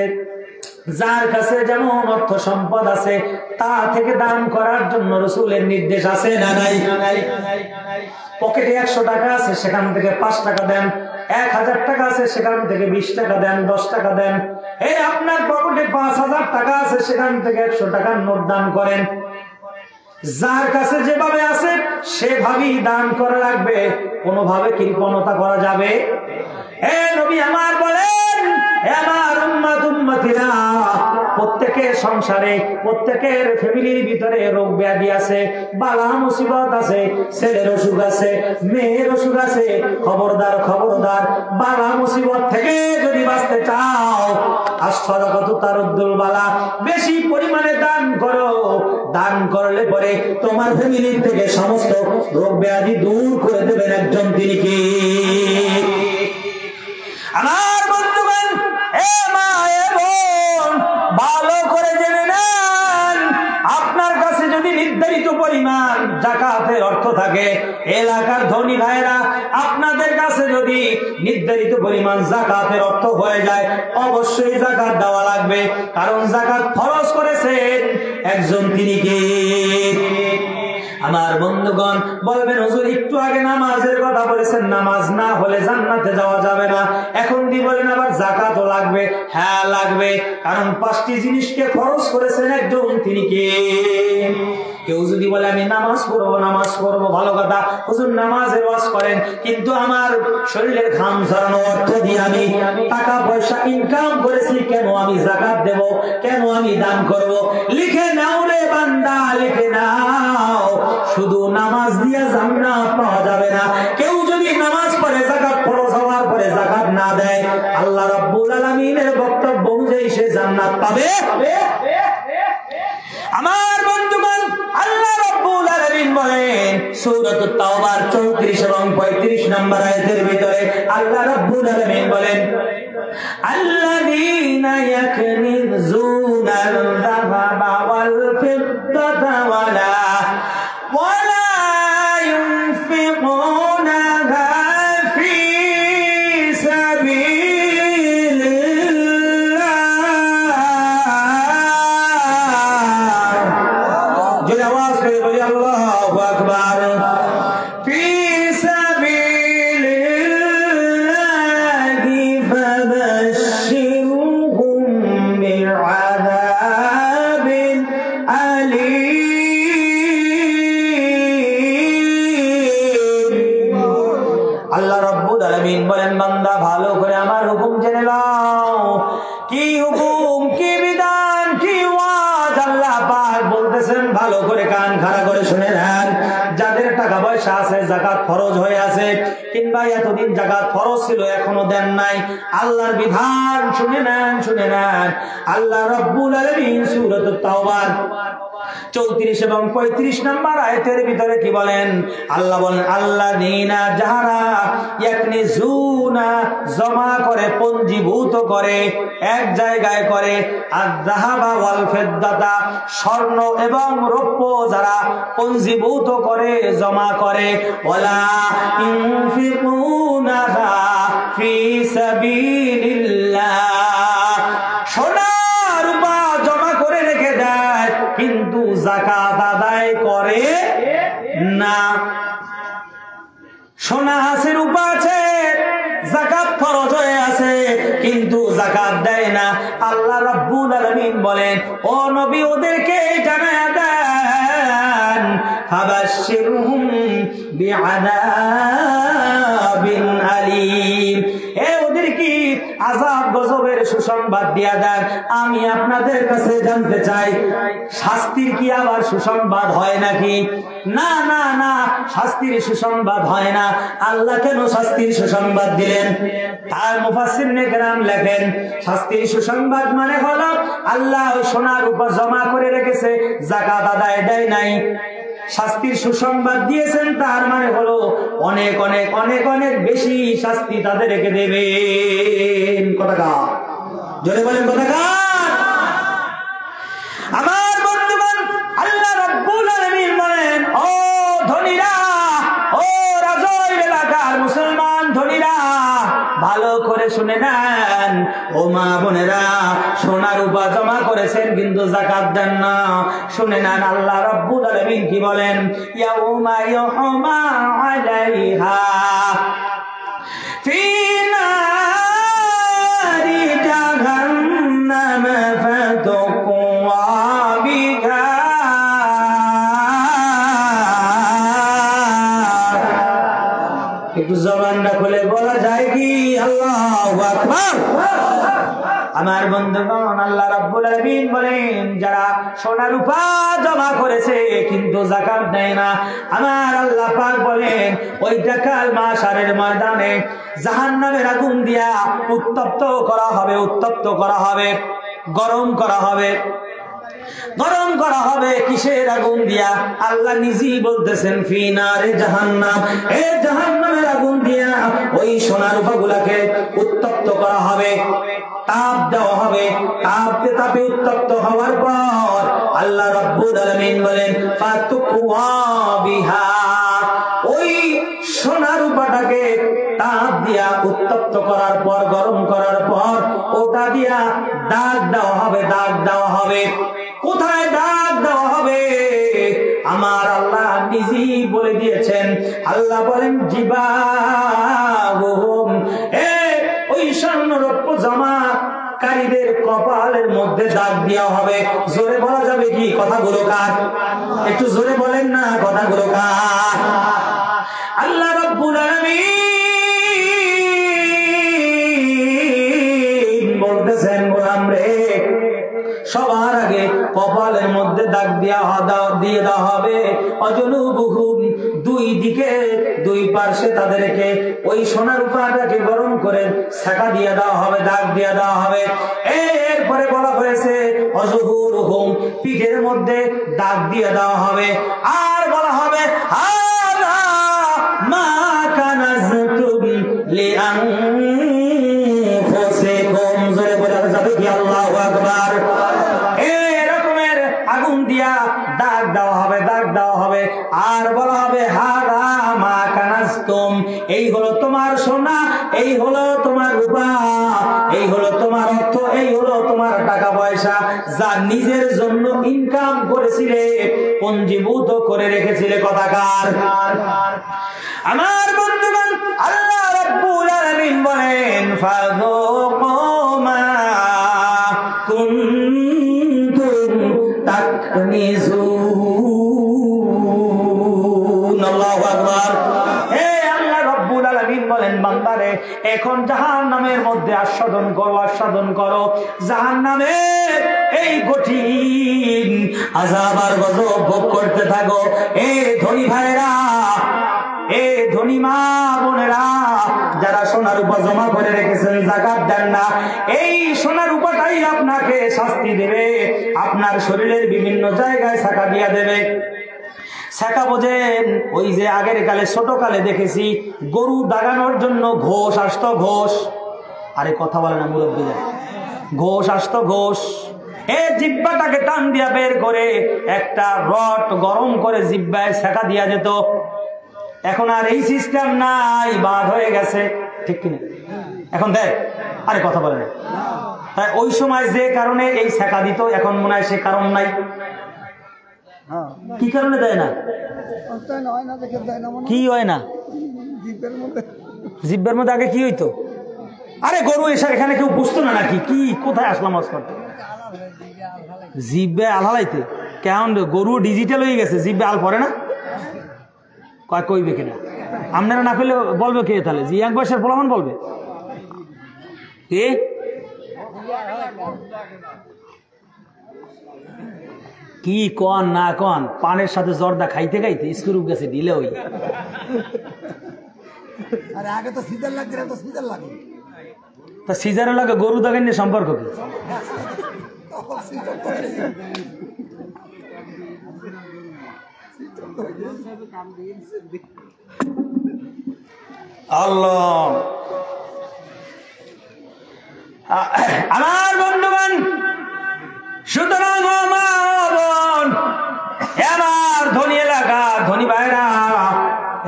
যার কাছে যেমন অর্থ সম্পদ আছে তা থেকে দান করার জন্য রাসূলের নির্দেশ আছে না নাই? পকেটে 100 টাকা আছে, সেখান থেকে 5 টাকা দেন। 1000 টাকা আছে, সেখান থেকে 20 টাকা দেন, 10 টাকা দেন। এই আপনার পকেটে 5000 টাকা আছে, সেখান থেকে 100 টাকার নোট দান করেন। যার কাছে যেভাবে আছে সেভাবেই দান করা লাগবে, কোনোভাবে কৃপণতা করা যাবে? নবী আমার বলেন, আমার উম্মত উম্মতিরা, প্রত্যেকের সংসারে প্রত্যেকের ফ্যামিলির ভিতরে রোগ ব্যাধি আছে, বালা মুসিবত আছে, ছেলের অসুখ আছে, মেয়ের অসুখ আছে। খবরদার খবরদার, বালা মুসিবত থেকে যদি বাঁচতে চাও, আশফারাকাতু তারুদ্দুল বালা, বেশি পরিমাণে দান করো। দান করলে পরে তোমার ফ্যামিলির থেকে সমস্ত রোগ ব্যাধি দূর করে দেবেন একজন, তিনি কি? আমার বন্ধুগণ, এ মা এ বোন, ভালো করে জেনে নেন, আপনার কাছে যদি নির্ধারিত পরিমাণ যাকাতের অর্থ থাকে, এলাকার ধনী ভাইরা, আপনাদের কাছে যদি নির্ধারিত পরিমাণ যাকাতের অর্থ হয়ে যায়, অবশ্যই যাকাত দেওয়া লাগবে। কারণ যাকাত ফরজ করেছেন একজন, তিনি কে? আমার বন্ধুগণ বলবেন, হুজুর একটু আগে নামাজের কথা বলেছেন, নামাজ না হলে জান্নাতে যাওয়া যাবে না, এখন দিয়ে বলেন আবার যাকাতও লাগবে। হ্যাঁ লাগবে, কারণ 5টি জিনিসকে খরচ করেছেন একজন, তিনি কে? কেউ যদি বলে আমি নামাজ পড়বো, ভালো কথা, হুজুর নামাজের ওয়াজ করেন, কিন্তু আমার শরীরের ঘাম ঝরানো অর্থ দিয়ে আমি টাকা পয়সা ইনকাম করেছি, কেন আমি যাকাত দেব, কেন আমি দান করব? লিখে নাও রে বান্দা, লিখে নাও, শুধু নামাজ দিয়ে জান্নাত পাওয়া যাবে না। কেউ যদি নামাজ পড়ে, যাকাত ফরজ হওয়ার পরে যাকাত না দেয়, আল্লাহ রাব্বুল আলামিনের বক্তব্য অনুযায়ী সে জান্নাত পাবে? আমার বন্ধুগণ, আল্লাহ রাব্বুল আলামিন বলেন সূরাতুত তাওবার 34 এবং 35 নম্বর আয়াতের ভিতরে, আল্লাহ রাব্বুল আলামিন বলেন, আল্লাযীনা ইয়াকনিজুনাল যাহাবা ওয়াল ফিদ্দাতা ওয়ালা ইউনফিকুনাহা ফি সাবিলিল্লাহ। যে আওয়াজ করে বলি আল্লাহু আকবার। ফি সাবিলিল্লাহি ফাবাশশিরহুম বিআযাবিন আলীম। আল্লাহ রাব্বুল আলামিন বলেন, বান্দা ভালো করে আমার হুকুম জেনে নাও। কি হুকুম, কি বিধান, কি ওয়াজ আল্লাহ পাক পাক বলতেছেন ভালো করে কান খাড়া করে শুনে নেন, যাদের টাকা পয়সা আছে যাকাত ফরজ হয়ে আছে, কিংবা এতদিন যাকাত ফরজ ছিল এখনো দেন নাই, আল্লাহর বিধান শুনে নেন, শুনে নেন। আল্লাহ রাব্বুল আলামিন সূরাতুত তাওবার 34 এবং 35 নম্বর আয়াতের ভিতরে কি বলেন? আল্লাহ বলেন আল্লাযীনা যারা ইয়াকনিজুনা জমা করে, পঞ্জীভূত করে, এক জায়গায় করে, আয-যাহাবা ওয়াল ফিদ্দাতা স্বর্ণ এবং রৌপ্য যারা পঞ্জীভূত করে, জমা করে, ওয়ালা ইনফিকুনাহা ফি সাবিলিল্লাহ সোনা রূপা জমা করে রেখে দেয় কিন্তু যাকাত আদায় করে না। সোনা আছে, রূপা আছে, যাকাত ফরজ হয়ে আছে কিন্তু যাকাত দেয় না। আল্লাহ রাব্বুল আলামিন বলেন ও নবী ওদেরকে জানায়া দেন ফাবাশশিরহুম বিআযাবিন আলীম, এ ওদের কি আযাব গজবের সুসংবাদ দিয়া দেন। আমি আপনাদের কাছে জানতে চাই শাস্তির কি আবার সুসংবাদ হয় নাকি? না না না, শাস্তির সুসংবাদ হয় না। আল্লাহ কেন শাস্তির সুসংবাদ দিলেন? তার মুফাসসিরিনে কেরাম লেখেন শাস্তির সুসংবাদ মানে হলো আল্লাহ সোনার উপর জমা করে রেখেছে, যাকাত আদায় দেয় নাই, শাস্তির সুসংবাদ দিয়েছেন, তার মানে হলো অনেক অনেক অনেক অনেক বেশি শাস্তি তাদের রেখে দেবেন। কথা জোরে বলেন, কথা আমার বন্ধুগণ, আল্লাহ রাব্বুল আলামিন বলেন ও ধনীরা, ও রাজৈর এলাকার মুসলমান ধনীরা, ভালো করে শুনে নেন। ও মা বোনেরা, সোনা রূপা জমা করেছেন কিন্তু যাকাত দেন না, শুনে নেন আল্লাহ রাব্বুল আলামিন কি বলেন? ইয়াউমা ইউহমা আলাইহা ফি নারি জাহান্নাম ফাতুকওয়া বিহা, একটু জবানটা খুলে বলা যায় কি আল্লাহু আকবার? আমার বন্ধুগণ, আল্লাহ রাব্বুল আলামিন বলেন যারা সোনা রূপা জমা করেছে কিন্তু যাকাত দেয় না, আমার আল্লাহ পাক বলেন ওইটা কাল মাশারের ময়দানে জাহান্নামের আগুন দিয়া উত্তপ্ত করা হবে, উত্তপ্ত করা হবে, গরম করা হবে। গরম করা হবে কিসের আগুন দিয়া? আল্লাহ নিজেই বলতেছেন ফি নারে জাহান্নাম, এই জাহান্নামের আগুন দিয়া ওই সোনা রূপাগুলাকে উত্তপ্ত করা হবে, তাপ দেওয়া হবে। তাপে তাপে উত্তপ্ত হওয়ার পর আল্লাহ রাব্বুল আলামিন বলেন ফাতুকওয়া বিহা, ওই সোনা রূপাটাকে তাপ দিয়া উত্তপ্ত করার পর, গরম করার পর ওটা দিয়া দাগ দেওয়া হবে, দাগ দেওয়া হবে। কোথায় দাগ দেওয়া হবে? আমার আল্লাহ নিজেই বলে দিয়েছেন। আল্লাহ বলেন জিবাহুম, ওই স্বর্ণ রৌপ্য জমাকারীদের কপালের মধ্যে দাগ দেওয়া হবে। জোরে বলা যাবে কি কথাগুলো কার? একটু জোরে বলেন না কথাগুলো কার? আল্লাহ রাব্বুল আলামিন বলতেছেন গোলাম রে, সবার আগে কপালের মধ্যে দাগ দিয়ে দেওয়া হবে। অজনুবুহুম, দুই দিকে দুই পার্শ্বে তাদেরকে ওই সোনার রূপাটাকে গরম করে ছাকা দিয়ে দেওয়া হবে, দাগ দিয়ে দেওয়া হবে। এরপরে বলা হয়েছে অজহুরুহুম, পিঠের মধ্যে দাগ দিয়ে দেওয়া হবে। আর বলা হবে হাযা মা কানাজতুম লিআনফুসিকুম, জোরে বলা যাবে কি আল্লাহু আকবার? আগুন দিয়া দাগ দেওয়া হবে, দাগ দেওয়া হবে। আর বলা হবে হাযা মা কানাজতুম, এই হলো তোমার সোনা, এই হলো তোমার রূপা, এই হলো তোমার অর্থ, এই হলো তোমার টাকা পয়সা যা নিজের জন্য ইনকাম করেছিলে, পঞ্জীভূত করে রেখেছিলে। কথাকার আমার বন্ধুগণ, আল্লাহ রাব্বুল আলামিন বলেন ফাযুকু মা কুনতুম তাকনিজুন। আল্লাহু আকবার। আল্লাহ রাব্বুল আলামিন বলেন বান্দারে, এখন জাহান্নামের মধ্যে আস্বাদন করো, আস্বাদন করো জাহান্নামের এই কঠিন আযাব আর গজব ভোগ করতে থাকো। এ ধনী ভাইরা, এ ধনী মা বোনেরা, যারা সোনা রূপা জমা করে রেখেছেন, যাকাত দেন না, এই সোনা রূপাটাই আপনাকে শাস্তি দেবে। আপনার শরীরের বিভিন্ন জায়গায় ছাকা দিয়া দেবে। ছাকা বোঝেন? ওই যে আগের কালে, ছোট কালে দেখেছি গরু দাগানোর জন্য ঘোষ আসতো, ঘোষ। আরে কথা বলে না মুরব্বীরা, ঘোষ আসতো, ঘোষ। এ জিব্বাটাকে টান দিয়া বের করে একটা রড গরম করে জিব্বায় ছাকা দিয়া যেত। এখন আর এই সিস্টেম নাই, বাদ হয়ে গেছে, ঠিক কিনা? এখন দেখ, আরে কথা বলে না। তাই ওই সময় যে কারণে এই ছাকা দিত, এখন মনে হয় সে কারণ নাই। কি কারণে দেয় না? কি হয় না? জিব্বের মধ্যে আগে কি হইতো? আরে গরু এসে এখানে কেউ বুঝতো না নাকি? কি কোথায় আসলাম আজকাল? জিব্বে আল হালাইতে কেমন? গরু ডিজিটাল হয়ে গেছে, জিব্বে আল পরে না? কইবে কিনা? আপনারা না করলে বলবে কে তাহলে? জি এক বয়সের ফলাফল বলবে কে? কি কন না কন? পানের সাথে জর্দা খাইতে খাইতে স্ক্রু গেছে ঢিলে হই। আগে তো সিজার লাগছে, তো সিজার লাগে। তা সিজারের লাগে গরু দাগের নিয়ে সম্পর্ক কি? আল্লাহ, আমার বন্ধুগণ, সুতরাং আমার ধনী এলাকা, ধনী ভাইরা,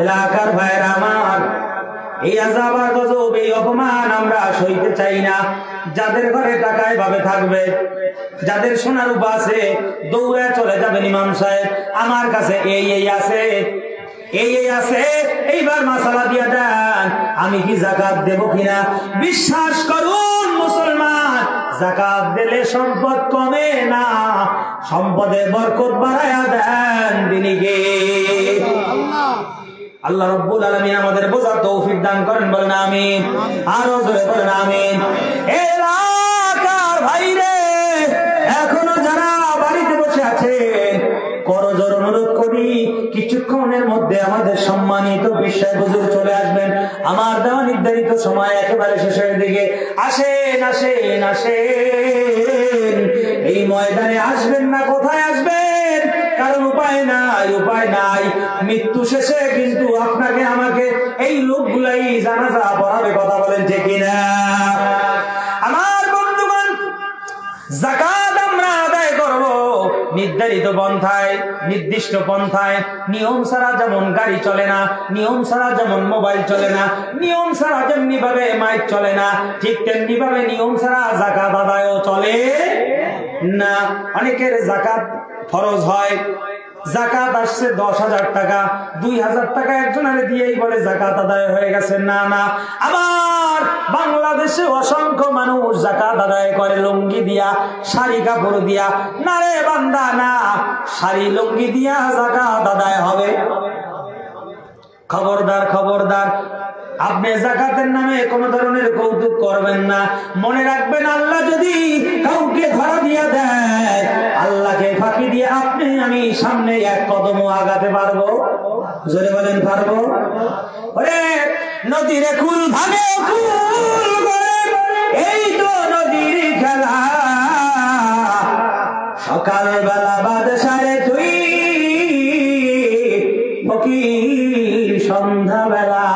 এলাকার ভাইরা আমার, এই আযাব আর গজব, এই অপমান আমরা সইতে চাই না। যাদের ঘরে টাকা এভাবে থাকবে, যাদের সোনা রূপা আছে, দৌড়ে চলে যাবেন ইমাম সাহেব, আমার কাছে এই আছে, এই আছে, এইবার মাসালা দিয়া দেন, আমি কি যাকাত দেব কিনা? বিশ্বাস করুন মুসলমান, যাকাত দিলে সম্পদ কমে না, সম্পদের বরকত বাড়ায়া দেন দিনিকে। আল্লাহ রাব্বুল আলামিন আমাদের বোঝার তৌফিক দান করেন, বলেন আমিন। আরো জোরে বলেন আমিন। এলাকার ভাইরে, এখনো যারা বাড়িতে বসে আছেন, করজোর অনুরোধ করি, কিছুক্ষণের মধ্যে আমাদের সম্মানিত বিশ্বাস হুজুর চলে আসবেন। আমার দেওয়া নির্ধারিত সময় একেবারে শেষের দিকে। আসেন আসেন আসেন, এই ময়দানে আসবেন না, কোথায় আসবেন? কারণ উপায় নাই, উপায় নাই। মৃত্যু শেষে কিন্তু আপনাকে আমাকে এই লোকগুলাই জানাজা পড়াবে, কথা বলেন ঠিক কিনা? আমার বন্ধুগণ, যাকাত আমরা আদায় করব নির্ধারিত পন্থায়, নির্দিষ্ট পন্থায়। নিয়ম ছাড়া যেমন গাড়ি চলে না, নিয়ম ছাড়া যেমন মোবাইল চলে না, নিয়ম ছাড়া যেমনি ভাবে মাইক চলে না, ঠিক তেমনি ভাবে নিয়ম ছাড়া যাকাত আদায়ও চলে না। অনেকের যাকাত ফরজ হয়, যাকাত আসছে 10,000 টাকা, 2,000 টাকা একজনের দিয়েই বলে যাকাত আদায় হয়ে গেছে। না না, আবার বাংলাদেশে অসংখ্য মানুষ যাকাত আদায় করে লুঙ্গি দিয়া, শাড়ি কাপড় দিয়া। না রে বান্দা, না, শাড়ি লুঙ্গি দিয়া যাকাত আদায় হবে? খবরদার, খবরদার, আপনি যাকাতের নামে কোন ধরনের কৌতুক করবেন না। মনে রাখবেন, আল্লাহ যদি কাউকে ধরা দিয়ে দেয়, আল্লাহকে ফাঁকি দিয়ে আপনি আমি সামনে এক কদমও আগাতে পারবো? জোরে বলেন পারবো? ওরে নদীর কুল ভাঙে কুল করে, এই তো নদীর খেলা। সকালবেলা বাদশারে তুই ফকির সন্ধ্যাবেলা।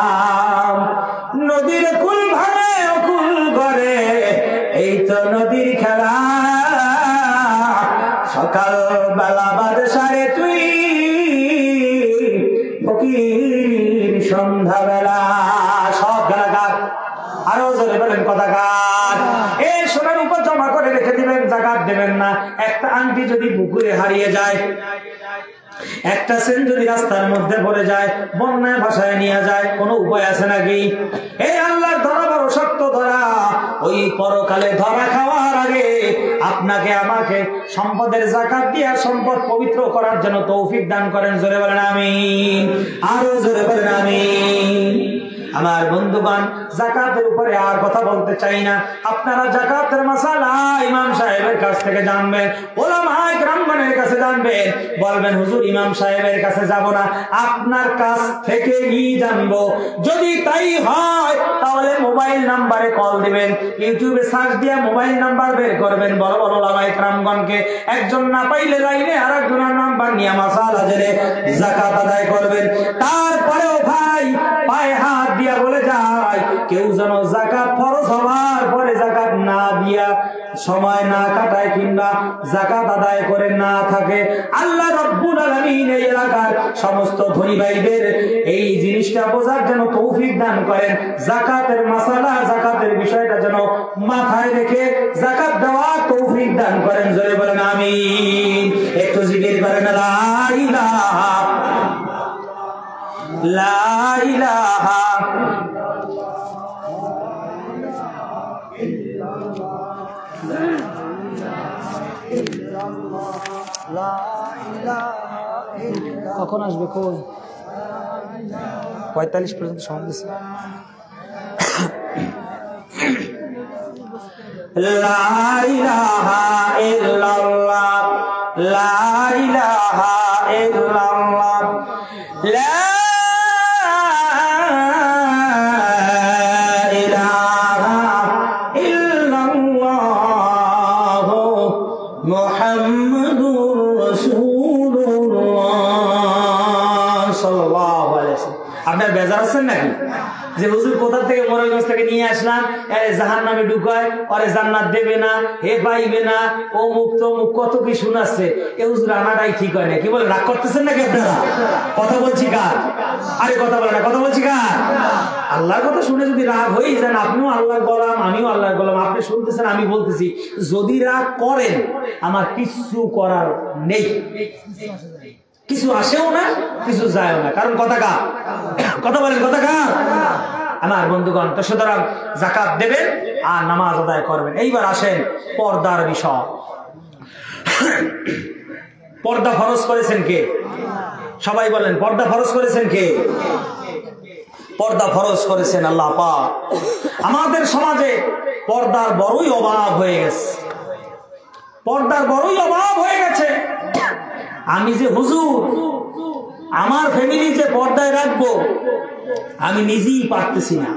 নদীর কুল ভাঙে কুল করে, এই তো নদীর খেলা। সকাল বেলা বাদশারে তুই ফকির সন্ধ্যাবেলা। সব গালাগার, আরো জোরে বলেন কথাকার। এই সোনার উপর জমা করে রেখে দিবেন, যাকাত দেবেন না। একটা আংটি যদি পুকুরে হারিয়ে যায়, একটা সেন যদি রাস্তার মধ্যে পড়ে যায়, বন্যায় ভাসায় নিয়ে যায়, কোন উপায় আছে নাকি? এই আল্লাহর ধরা বড় শক্ত ধরা। ওই পরকালে ধরা খাওয়ার আগে আপনাকে আমাকে সম্পদের যাকাত দিয়ে সম্পদ পবিত্র করার জন্য তৌফিক দান করেন। জোরে বলেন আমিন, আরো জোরে বলেন আমিন। আমার বন্ধুগণ, যাকাতের উপরে আর কথা বলতে চাই না। আপনারা যাকাতের মাসালা ইমাম সাহেবের কাছ থেকে জানবেন, উলামায়ে কেরামগণের কাছে জানবেন। বলবেন হুজুর ইমাম সাহেবের কাছে যাব না, আপনার কাছ থেকেই জানবো। যদি তাই হয় তাহলে মোবাইল নাম্বারে কল দিবেন, ইউটিউবে সার্চ দিয়ে মোবাইল নাম্বার বের করবেন, বড় বড় উলামায়ে কেরামগণকে। একজন না পাইলে লাইনে আর একজনের নাম্বার নিয়ে মাসালা জেনে যাকাত আদায় করবেন। তারপরেও ভাই পায়ে হাত দিয়া বলে যায়, কেউ যেন যাকাত ফরজ হওয়ার পরে যাকাত না দিয়া সময় না কাটায় কিংবা যাকাত আদায় করে না থাকে। আল্লাহ রাব্বুল আলামিন এই এলাকার সমস্ত ধনী ভাইদের এই জিনিসটা বোঝার জন্য তৌফিক দান করেন। যাকাতের মাসালা, যাকাতের বিষয়টা যেন মাথায় রেখে যাকাত দেওয়ার তৌফিক দান করেন। জোরে বলেন আমিন। একটু জিকির করেন লা ইলাহা লা ইলাহা কখন আসবে? কই 45 পর্যন্ত সময় দিচ্ছে। লা ইলাহা ইল্লাল্লাহ লা ইলাহা ইল্লাল্লাহ লা ইলাহা ইল্লাল্লাহ মুহাম্মাদুর রাসূলুল্লাহ সাল্লাল্লাহু আলাইহি ওয়াসাল্লাম। আপনার বেজার আছেন নাকি যে হুজুর কোথা থেকে মোরালগঞ্জ থেকে নিয়ে আসলাম, জাহান্নামে ঢুকায়, পরে জান্নাত দেবে না, হে পাইবে না, ও মুক্ত মুখ কত কি শোনাচ্ছে। এ হুজুর আনাটাই ঠিক হয় না। কি বলে, রাগ করতেছেন নাকি আপনারা? কথা বলছি কার? আরে কথা বলে না, কথা বলছি কার? আল্লাহর কথা শুনে যদি রাগ হয়ে যান, আপনিও আল্লাহর গোলাম, আমিও আল্লাহর গোলাম। আপনি শুনতেছেন, আমি বলতেছি। যদি রাগ করেন আমার কিছু করার নেই, কিছু আসেও না, কিছু যায়ও না, কারণ কথা কার? কথা বলেন, কথা কার? আমার বন্ধুগণ, তো সুতরাং যাকাত দেবেন আর নামাজ আদায় করবেন। এইবার আসেন পর্দার বিষয়। পর্দা ফরজ করেছেন কে? সবাই বলেন, পর্দা ফরজ করেছেন কে? পর্দা ফরজ করেছেন আল্লাহ পাক। আমাদের সমাজে পর্দার বড়ই অভাব হয়ে গেছে, পর্দার বড়ই অভাব হয়ে গেছে। আমি যে হুজুর, আমার ফ্যামিলি যে পর্দায় রাখবো, আমি নিজেই পারতেছি না,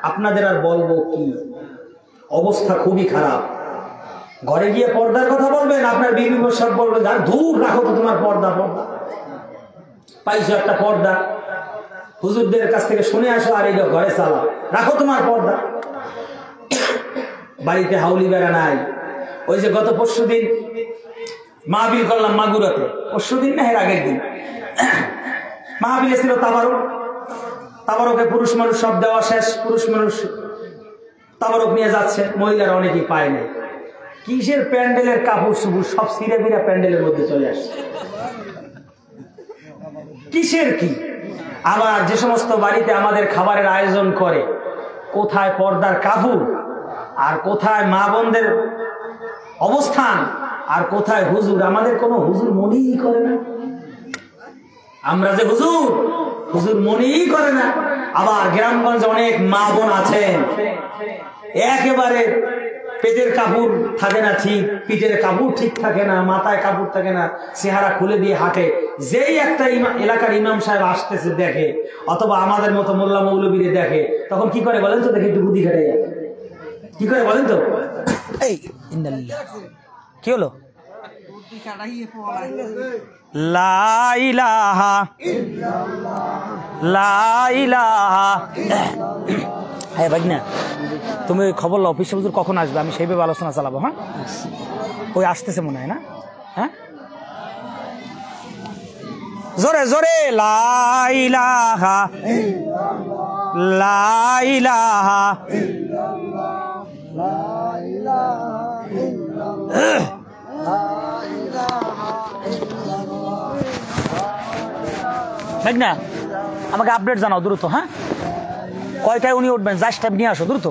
আপনাদের আর বলবো কি? অবস্থা খুবই খারাপ। ঘরে গিয়ে পর্দার কথা বলবেন, আপনার বিবি সব বলবেন আর দূর রাখো তো তোমার পর্দা। পর্দা পাইছো একটা পর্দা, হুজুরদের কাছ থেকে শুনে আসো, আর এই ঘরে চালাও, রাখো তোমার পর্দা। বাড়িতে হাউলি বেড়া নাই। ওই যে গত পরশুদিন মাহফিল করলাম মাগুরাতে, পরশুদিন না এর আগের দিন মাহফিলে ছিল তাবারক। তাবারকে পুরুষ মানুষ সব দেওয়া শেষ, পুরুষ মানুষ তাবারক নিয়ে যাচ্ছে, মহিলারা অনেকেই পায় নাই। কিসের প্যান্ডেলের কাপড় চুপুর সব ছিঁড়ে বিড়া প্যান্ডেলের মধ্যে চলে আসছে, কিসের কি? আবার যে সমস্ত বাড়িতে আমাদের খাবারের আয়োজন করে, কোথায় পর্দার কাপড়, আর কোথায় মা বোনদের অবস্থান, আর কোথায় হুজুর। আমাদের কোনো হুজুর মনেই করে না, আমরা যে হুজুর, হুজুর মনেই করে না। আবার গ্রামগঞ্জে অনেক মা বোন আছেন, একেবারে পেটের কাপড় থাকে না ঠিক, পিঠের কাপড় ঠিক থাকে না, মাথায় কাপড় থাকে না, চেহারা খুলে দিয়ে হাঁটে। যেই একটা এলাকার ইমাম সাহেব আসতেছে দেখে, অথবা আমাদের মতো মোল্লা মৌলবীরে দেখে, তখন কি করে বলেন তো? দেখে একটু বুদ্ধি খাটে যায়, কি করে বলেন তো? এই কি হলো? লা ইলাহা লা ইলাহা। হ্যাঁ ভাই না, তুমি ওই খবর লো, অফিসে হুজুর কখন আসবে, আমি সেইভাবে আলোচনা চালাবো। হ্যাঁ, ওই আসতেছে মনে হয় না? হ্যাঁ, জোরে জোরে লা ইলাহা লা ইলাহা। দেখ না, আমাকে আপডেট জানাও দ্রুত। হ্যাঁ, কয়টায় উনি উঠবেন, জাস্ট নিয়ে আসো দ্রুত।